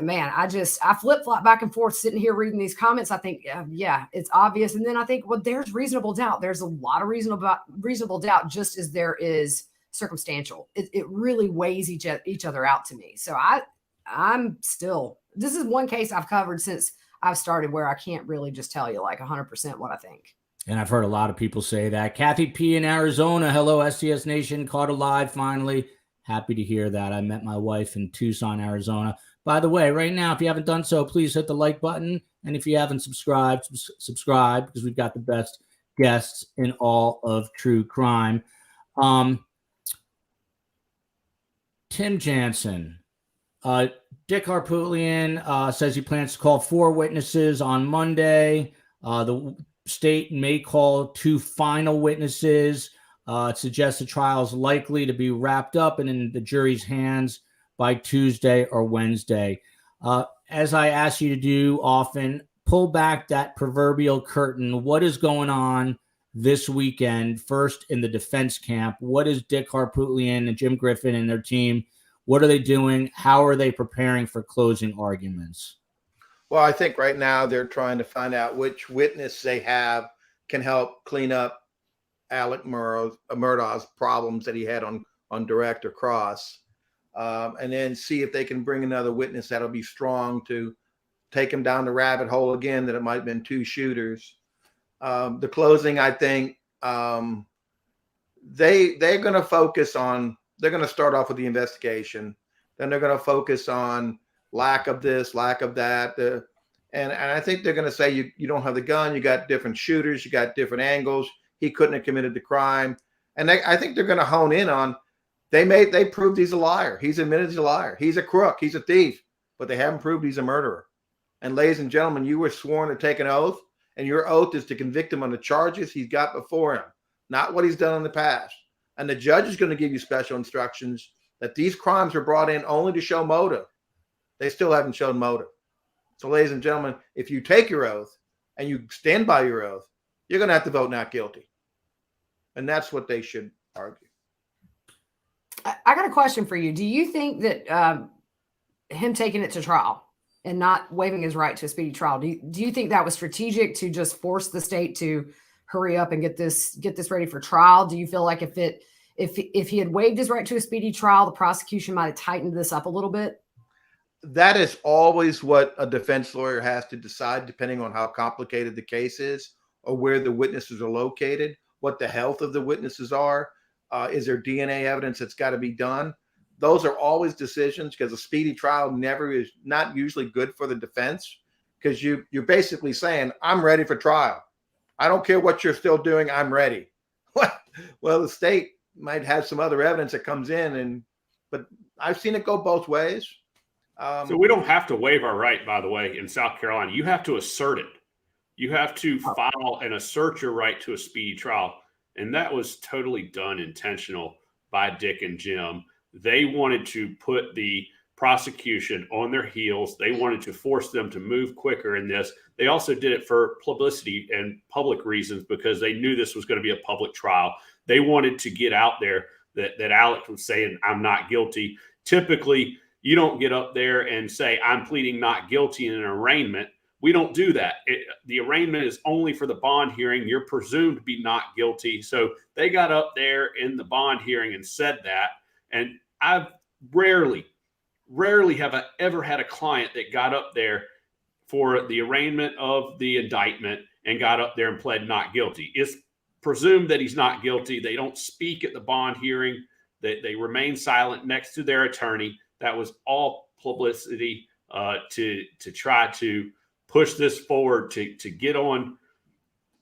man, I flip-flop back and forth sitting here reading these comments. I think, yeah, it's obvious. And then I think, well, there's reasonable doubt. There's a lot of reasonable doubt, just as there is circumstantial. It really weighs each other out to me. So I'm still, this is one case I've covered since I've started where I can't really just tell you like 100% what I think. And I've heard a lot of people say that. Kathy P. in Arizona. Hello, STS Nation. Caught alive finally. Happy to hear that. I met my wife in Tucson, Arizona. By the way, right now, if you haven't done so, please hit the like button. And if you haven't subscribed, subscribe, because we've got the best guests in all of true crime. Tim Jansen. Dick Harpootlian says he plans to call 4 witnesses on Monday. The state may call 2 final witnesses. It suggests the trial is likely to be wrapped up and in the jury's hands by Tuesday or Wednesday. As I ask you to do often, pull back that proverbial curtain. What is going on this weekend? First, in the defense camp, what is Dick Harpootlian and Jim Griffin and their team? What are they doing? How are they preparing for closing arguments? Well, I think right now they're trying to find out which witness they have can help clean up Alex Murdaugh's problems that he had on direct or cross. And then see if they can bring another witness that'll be strong to take him down the rabbit hole again, that it might have been 2 shooters. The closing, I think, they're going to focus on, they're going to start off with the investigation. Then they're going to focus on lack of this, lack of that. And I think they're going to say, you don't have the gun, you got different shooters, you got different angles. He couldn't have committed the crime. And I think they're going to hone in on, they proved he's a liar. He's admitted he's a liar. He's a crook. He's a thief. But they haven't proved he's a murderer. And ladies and gentlemen, you were sworn to take an oath, and your oath is to convict him on the charges he's got before him, not what he's done in the past. And the judge is going to give you special instructions that these crimes were brought in only to show motive. They still haven't shown motive. So, ladies and gentlemen, if you take your oath and you stand by your oath, you're going to have to vote not guilty. And that's what they should argue. I got a question for you. Do you think that him taking it to trial and not waiving his right to a speedy trial, do you think that was strategic to just force the state to hurry up and get this ready for trial? Do you feel like if he had waived his right to a speedy trial, the prosecution might have tightened this up a little bit? That is always what a defense lawyer has to decide, depending on how complicated the case is or where the witnesses are located, what the health of the witnesses are. Is there DNA evidence that's got to be done? Those are always decisions, because a speedy trial is not usually good for the defense, because you're basically saying, I'm ready for trial. I don't care what you're still doing. I'm ready. Well, the state might have some other evidence that comes in, but I've seen it go both ways. So we don't have to waive our right, by the way, in South Carolina. You have to assert it. You have to file and assert your right to a speedy trial. And that was totally done intentional by Dick and Jim. They wanted to put the prosecution on their heels. They wanted to force them to move quicker in this. They also did it for publicity and public reasons because they knew this was going to be a public trial. They wanted to get out there that Alex was saying, I'm not guilty. Typically, you don't get up there and say, I'm pleading not guilty in an arraignment. We don't do that. The arraignment is only for the bond hearing. You're presumed to be not guilty. So they got up there in the bond hearing and said that. And I've rarely have I ever had a client that got up there for the arraignment of the indictment and got up there and pled not guilty. It's presumed that he's not guilty. They don't speak at the bond hearing. They remain silent next to their attorney. That was all publicity to try to push this forward to get on.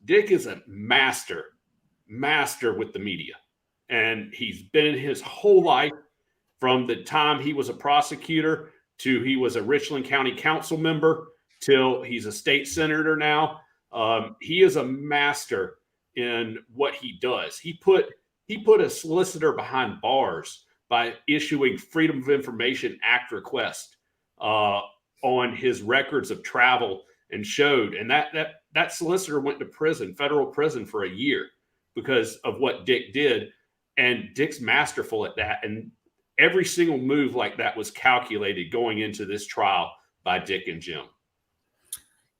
Dick is a master with the media. And he's been in his whole life from the time he was a prosecutor to he was a Richland County Council member till he's a state senator now. He is a master in what he does. He put a solicitor behind bars by issuing Freedom of Information Act request on his records of travel and showed. And that solicitor went to prison, federal prison, for a year because of what Dick did. And Dick's masterful at that. And every single move like that was calculated going into this trial by Dick and Jim.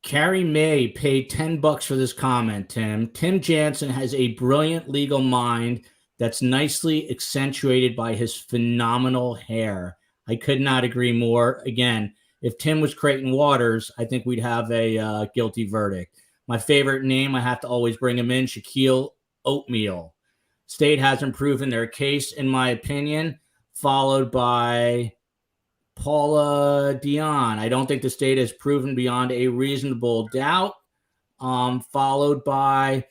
Carrie May paid $10 for this comment, Tim. Tim Jansen has a brilliant legal mind that's nicely accentuated by his phenomenal hair. I could not agree more. Again, if Tim was Creighton Waters, I think we'd have a guilty verdict. My favorite name, I have to always bring him in, Shaquille Oatmeal. State hasn't proven their case, in my opinion, followed by Paula Dion. I don't think the state has proven beyond a reasonable doubt, followed by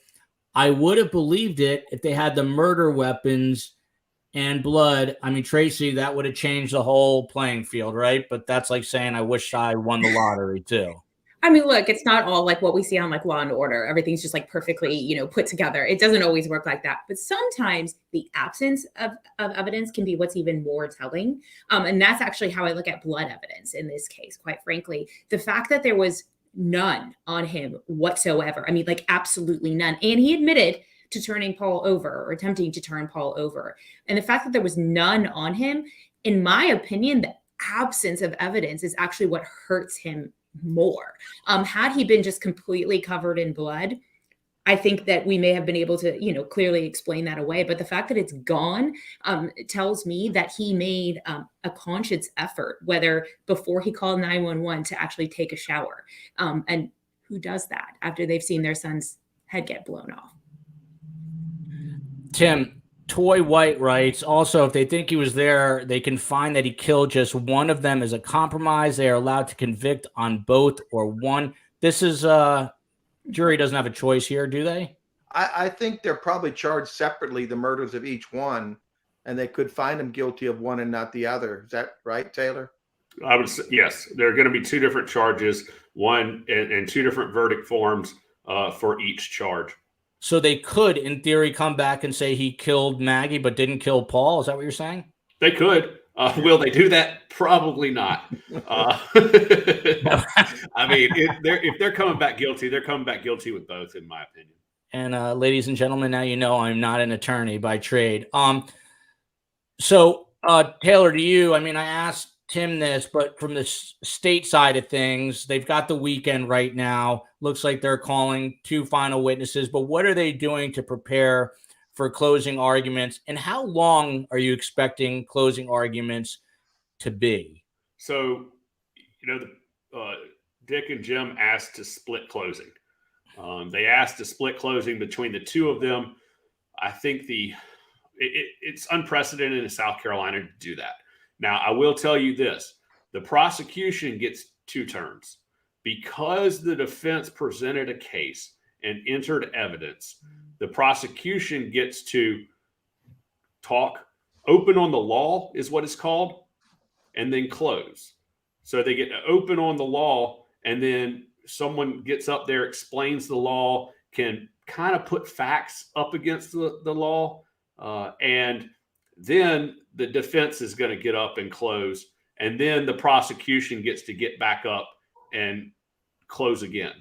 I would have believed it if they had the murder weapons and blood. I mean, Tracy, that would have changed the whole playing field, right? But that's like saying I wish I won the lottery too. I mean, look, it's not all like what we see on like Law and Order. Everything's just like perfectly, put together. It doesn't always work like that. But sometimes the absence of evidence can be what's even more telling. And that's actually how I look at blood evidence in this case, quite frankly. The fact that there was none on him whatsoever. I mean, like absolutely none. And he admitted to turning Paul over or attempting to turn Paul over. And the fact that there was none on him, in my opinion, the absence of evidence is actually what hurts him more. Had he been just completely covered in blood, I think that we may have been able to, clearly explain that away. But the fact that it's gone tells me that he made a conscious effort, whether before he called 911 to actually take a shower. And who does that after they've seen their son's head get blown off? Tim, Toy White writes, also, if they think he was there, they can find that he killed just one of them as a compromise. They are allowed to convict on both or one. This is jury doesn't have a choice here, do they? I think they're probably charged separately, the murders of each one, and they could find him guilty of one and not the other. Is that right, Taylor? I would say, yes. There are going to be two different charges, one and two different verdict forms for each charge. So they could, in theory, come back and say he killed Maggie but didn't kill Paul. Is that what you're saying? They could. Will they do that? Probably not. I mean, if they're coming back guilty, they're coming back guilty with both, in my opinion. And ladies and gentlemen, now you know I'm not an attorney by trade. So Taylor, to you, I mean, I asked Tim this, but from the state side of things, they've got the weekend right now. Looks like they're calling two final witnesses, but what are they doing to prepare for closing arguments? And how long are you expecting closing arguments to be? So, Dick and Jim asked to split closing. They asked to split closing between the two of them. I think it's unprecedented in South Carolina to do that. Now, I will tell you this. The prosecution gets two turns. Because the defense presented a case and entered evidence, the prosecution gets to talk, open on the law is what it's called, and then close. So they get to open on the law, and then someone gets up there, explains the law, can kind of put facts up against the law, and then the defense is going to get up and close and then the prosecution gets to get back up and close again.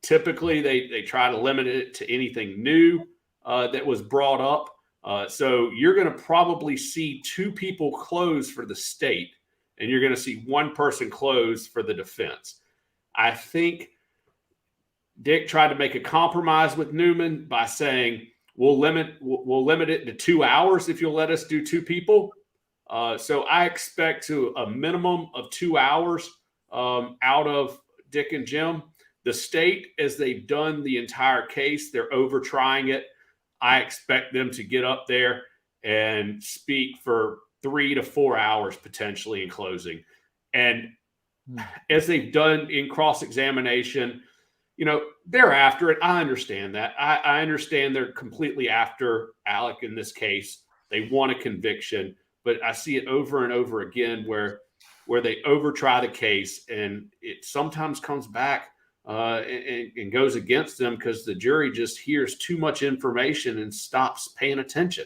Typically, they try to limit it to anything new that was brought up. So you're going to probably see 2 people close for the state, and you're going to see 1 person close for the defense. I think Dick tried to make a compromise with Newman by saying, we'll limit it to 2 hours if you'll let us do 2 people. So I expect to a minimum of 2 hours out of Dick and Jim. The state, as they've done the entire case, they're over trying it. I expect them to get up there and speak for 3 to 4 hours potentially in closing. And as they've done in cross-examination, they're after it. I understand that. I understand they're completely after Alec in this case. They want a conviction, but I see it over and over again where they over try the case, and it sometimes comes back and goes against them because the jury just hears too much information and stops paying attention.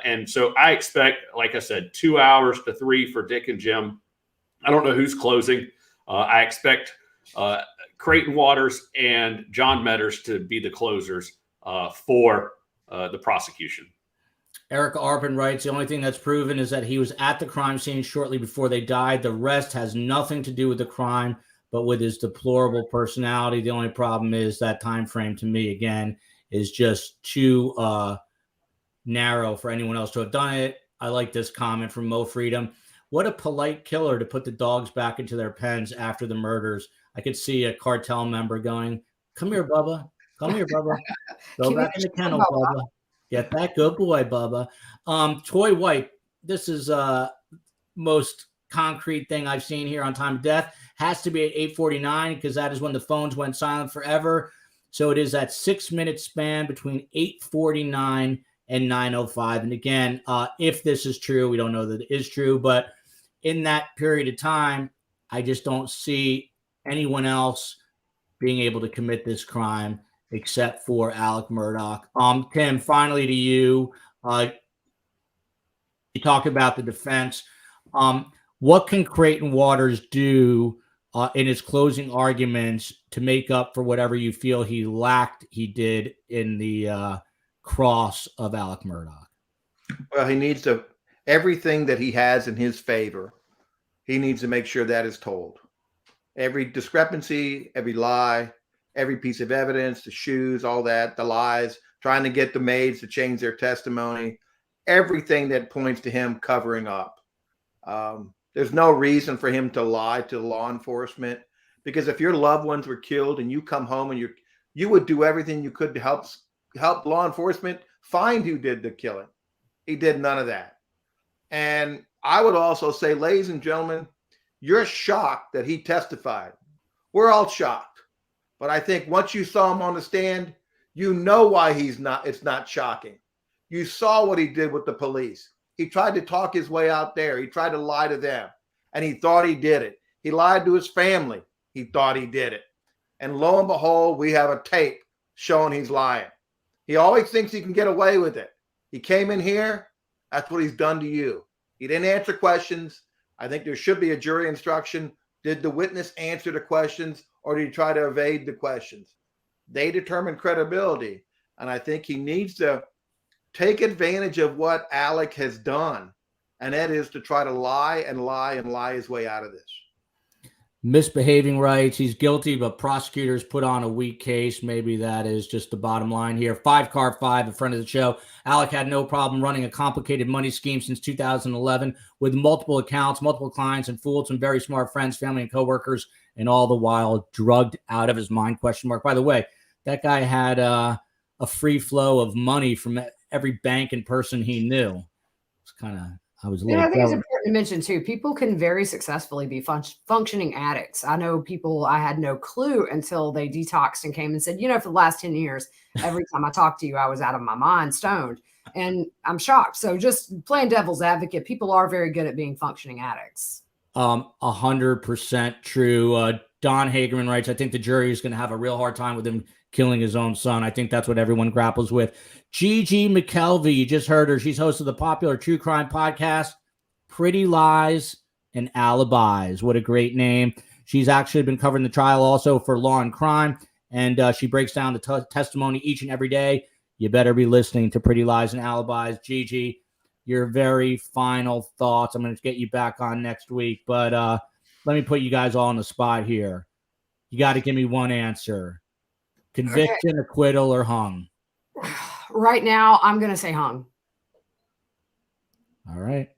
And so I expect, like I said, 2 hours to 3 for Dick and Jim. I don't know who's closing. I expect Creighton Waters and John Metters to be the closers for the prosecution. Erica Arpin writes, the only thing that's proven is that he was at the crime scene shortly before they died. The rest has nothing to do with the crime, but with his deplorable personality. The only problem is that time frame, to me, again, is just too narrow for anyone else to have done it. I like this comment from Mo Freedom. What a polite killer to put the dogs back into their pens after the murders. I could see a cartel member going, come here, Bubba. Come here, Bubba. Go back in the kennel, Bubba. Get back. Good boy, Bubba. Toy White, this is most concrete thing I've seen here on Time of Death. Has to be at 8:49 because that is when the phones went silent forever. So it is that 6-minute span between 8:49 and 9:05. And again, if this is true, we don't know that it is true, but in that period of time, I just don't see anyone else being able to commit this crime except for Alex Murdaugh. Tim, finally to you. You talk about the defense. What can Creighton Waters do in his closing arguments to make up for whatever you feel he did in the cross of Alex Murdaugh? Well, he needs to, everything that he has in his favor, he needs to make sure that is told. Every discrepancy, every lie, every piece of evidence, the shoes, all that, the lies, trying to get the maids to change their testimony, everything that points to him covering up. There's no reason for him to lie to law enforcement, because if your loved ones were killed and you come home and you would do everything you could to help law enforcement find who did the killing. He did none of that. And I would also say, ladies and gentlemen, you're shocked that he testified. We're all shocked. But I think once you saw him on the stand, you know why it's not shocking. You saw what he did with the police. He tried to talk his way out there. He tried to lie to them, and he thought he did it. He lied to his family. He thought he did it. And lo and behold, we have a tape showing he's lying. He always thinks he can get away with it. He came in here. That's what he's done to you. He didn't answer questions. I think there should be a jury instruction. Did the witness answer the questions, or did he try to evade the questions? They determine credibility. And I think he needs to take advantage of what Alec has done, and that is to try to lie and lie and lie his way out of this. Misbehaving rights. He's guilty, but prosecutors put on a weak case. Maybe that is just the bottom line here. 5 in front of the show. Alec had no problem running a complicated money scheme since 2011 with multiple accounts, multiple clients, and fooled some very smart friends, family, and coworkers, and all the while drugged out of his mind, ? By the way, that guy had a free flow of money from every bank and person he knew. It's kind of, I was a little. I think it's important to mention too, people can very successfully be functioning addicts. I know people, I had no clue until they detoxed and came and said, for the last 10 years, every time I talked to you, I was out of my mind, stoned. And I'm shocked. So just playing devil's advocate, people are very good at being functioning addicts. 100% true. Don Hagerman writes, I think the jury is going to have a real hard time with him killing his own son. I think that's what everyone grapples with. Gigi McKelvey, you just heard her. She's host of the popular true crime podcast, Pretty Lies and Alibis. What a great name. She's actually been covering the trial also for Law and Crime, and she breaks down the testimony each and every day. You better be listening to Pretty Lies and Alibis. Gigi, your very final thoughts. I'm going to get you back on next week, but let me put you guys all on the spot here. You got to give me one answer. Conviction, acquittal, or hung? Right now, I'm going to say hung. All right.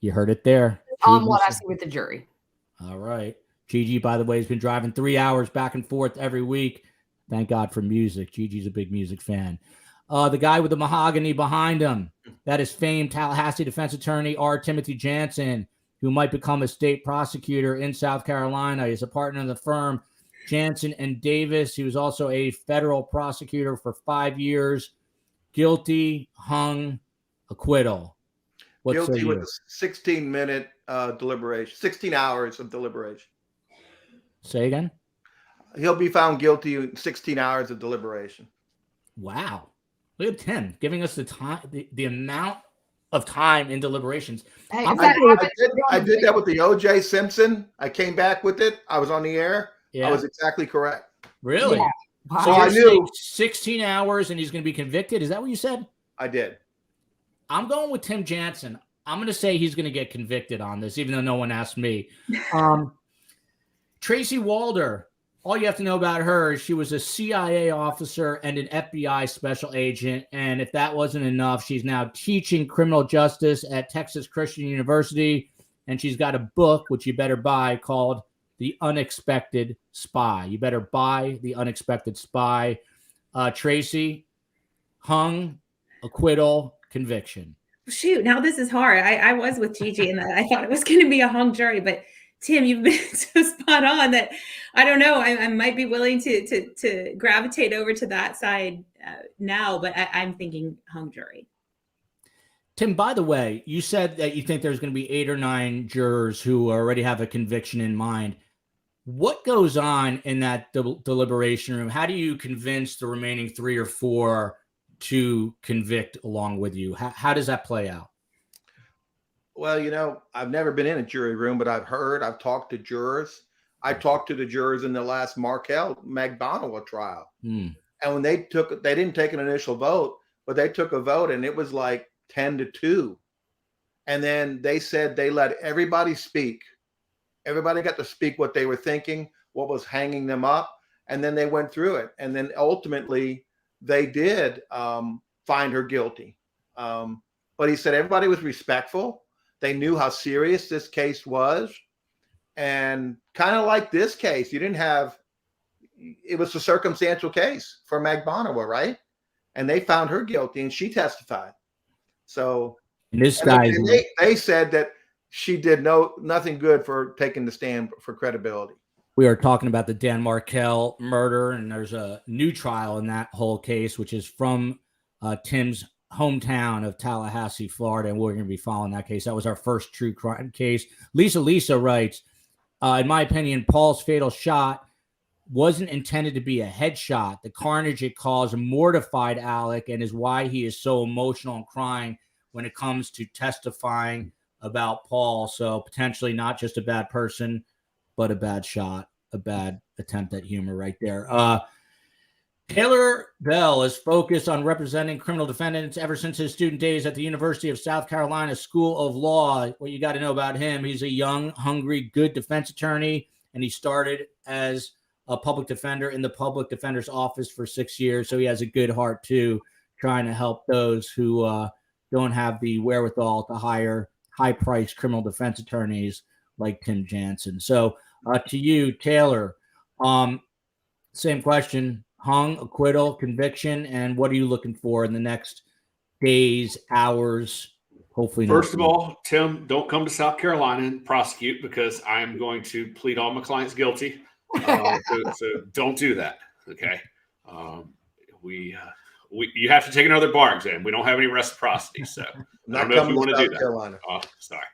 You heard it there. On what I see with the jury. All right. Gigi, by the way, has been driving 3 hours back and forth every week. Thank God for music. Gigi's a big music fan. The guy with the mahogany behind him, that is famed Tallahassee Defense Attorney R. Timothy Jansen, who might become a state prosecutor in South Carolina. He's a partner in the firm Jansen and Davis. He was also a federal prosecutor for 5 years. Guilty, hung, acquittal. What Guilty with a 16-minute deliberation, 16 hours of deliberation. Say again? He'll be found guilty in 16 hours of deliberation. Wow. Look at Tim giving us the time, the amount of time in deliberations. Hey, I did that with the O.J. Simpson. I came back with it. I was on the air. Yeah. I was exactly correct. Really? Yeah. Wow. So I you're knew. saying 16 hours and he's going to be convicted? Is that what you said? I did. I'm going with Tim Jansen. I'm going to say he's going to get convicted on this, even though no one asked me. Tracy Walder, all you have to know about her is she was a CIA officer and an FBI special agent. And if that wasn't enough, she's now teaching criminal justice at Texas Christian University. And she's got a book, which you better buy, called The Unexpected Spy. You better buy The Unexpected Spy. Tracy, hung, acquittal, conviction. Shoot, now this is hard. I was with Gigi and I thought it was going to be a hung jury, but Tim, you've been so spot on that I don't know. I might be willing to gravitate over to that side now, but I'm thinking hung jury. Tim, by the way, you said that you think there's going to be 8 or 9 jurors who already have a conviction in mind. What goes on in that deliberation room? How do you convince the remaining 3 or 4 to convict along with you? How does that play out? Well, I've never been in a jury room, but I've talked to jurors. I talked to the jurors in the last Markell-McDonald trial. And when they didn't take an initial vote, but they took a vote and it was like 10-2. And then they said they let everybody speak. Everybody got to speak what they were thinking, what was hanging them up. And then they went through it. And then ultimately they did find her guilty. But he said everybody was respectful. They knew how serious this case was. And kind of like this case, it was a circumstantial case for McDonald, right? And they found her guilty and she testified. So they said that she did nothing good for taking the stand for credibility. We are talking about the Dan Markell murder, and there's a new trial in that whole case, which is from Tim's hometown of Tallahassee, Florida, and we're going to be following that case. That was our first true crime case. Lisa writes, in my opinion, Paul's fatal shot wasn't intended to be a headshot. The carnage it caused mortified Alec and is why he is so emotional and crying when it comes to testifying about Paul. So potentially not just a bad person, but a bad shot, a bad attempt at humor right there. Taylor Bell is focused on representing criminal defendants ever since his student days at the University of South Carolina School of Law. What you got to know about him, he's a young, hungry, good defense attorney, and he started as a public defender in the public defender's office for 6 years. So he has a good heart too, trying to help those who don't have the wherewithal to hire high-priced criminal defense attorneys like Tim Jansen. So to you, Taylor, same question. Hung, acquittal, conviction, and what are you looking for in the next days, hours, hopefully? First of all, Tim, don't come to South Carolina and prosecute because I'm going to plead all my clients guilty. So don't do that. Okay. You have to take another bar exam. We don't have any reciprocity. So I don't know if you want to do that. Carolina. Oh, sorry.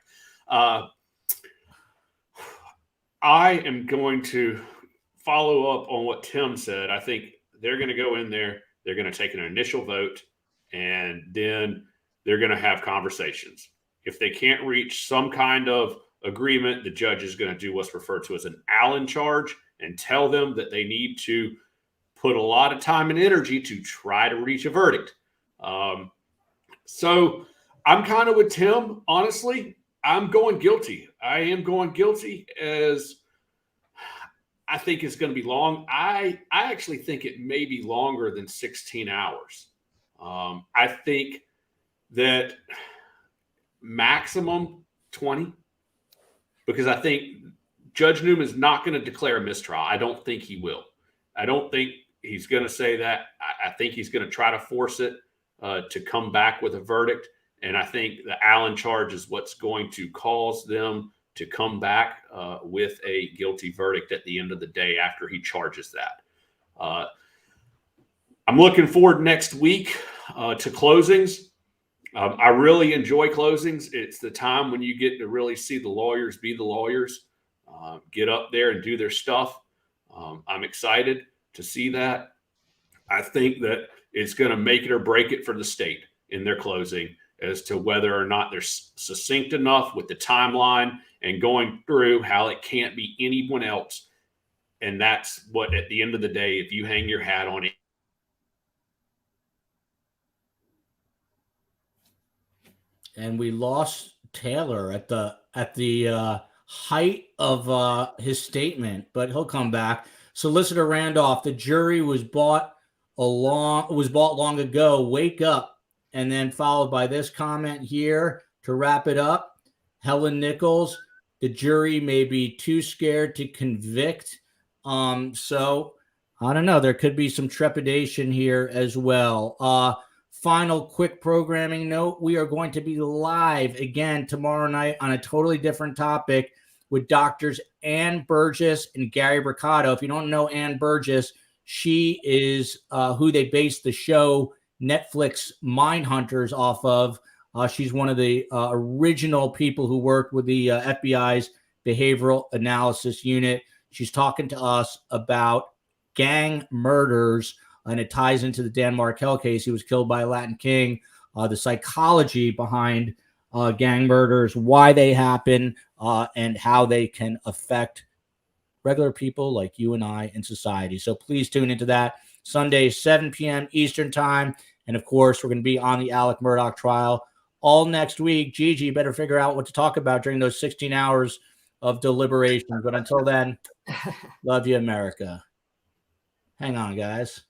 I am going to follow up on what Tim said. I think they're going to go in there. They're going to take an initial vote, and then they're going to have conversations. If they can't reach some kind of agreement, the judge is going to do what's referred to as an Allen charge and tell them that they need to put a lot of time and energy to try to reach a verdict. So I'm kind of with Tim, honestly. I'm going guilty. I am going guilty, as I think it's going to be long. I actually think it may be longer than 16 hours. I think that maximum 20, because I think Judge Newman's not going to declare a mistrial. I don't think he will. I don't think he's going to say that. I think he's going to try to force it to come back with a verdict. And I think the Allen charge is what's going to cause them to come back with a guilty verdict at the end of the day after he charges that. I'm looking forward next week to closings. I really enjoy closings. It's the time when you get to really see the lawyers be the lawyers, get up there and do their stuff. I'm excited to see that. I think that it's going to make it or break it for the state in their closing as to whether or not they're succinct enough with the timeline and going through how it can't be anyone else. And that's what, at the end of the day, if you hang your hat on it. And we lost Taylor at the height of his statement, but he'll come back. Solicitor Randolph, the jury was bought long ago. Wake up. And then followed by this comment here to wrap it up. Helen Nichols, the jury may be too scared to convict. So I don't know. There could be some trepidation here as well. Final quick programming note. We are going to be live again tomorrow night on a totally different topic with doctors Ann Burgess and Gary Bricado. If you don't know Ann Burgess, she is who they based the show Netflix Mindhunters off of. She's one of the original people who worked with the FBI's Behavioral Analysis Unit. She's talking to us about gang murders, and it ties into the Dan Markel case. He was killed by a Latin king, the psychology behind gang murders, why they happen, and how they can affect regular people like you and I in society. So please tune into that. Sunday, 7 p.m. Eastern time. And of course, we're going to be on the Alex Murdaugh trial all next week. Gigi, better figure out what to talk about during those 16 hours of deliberation. But until then, love you, America. Hang on, guys.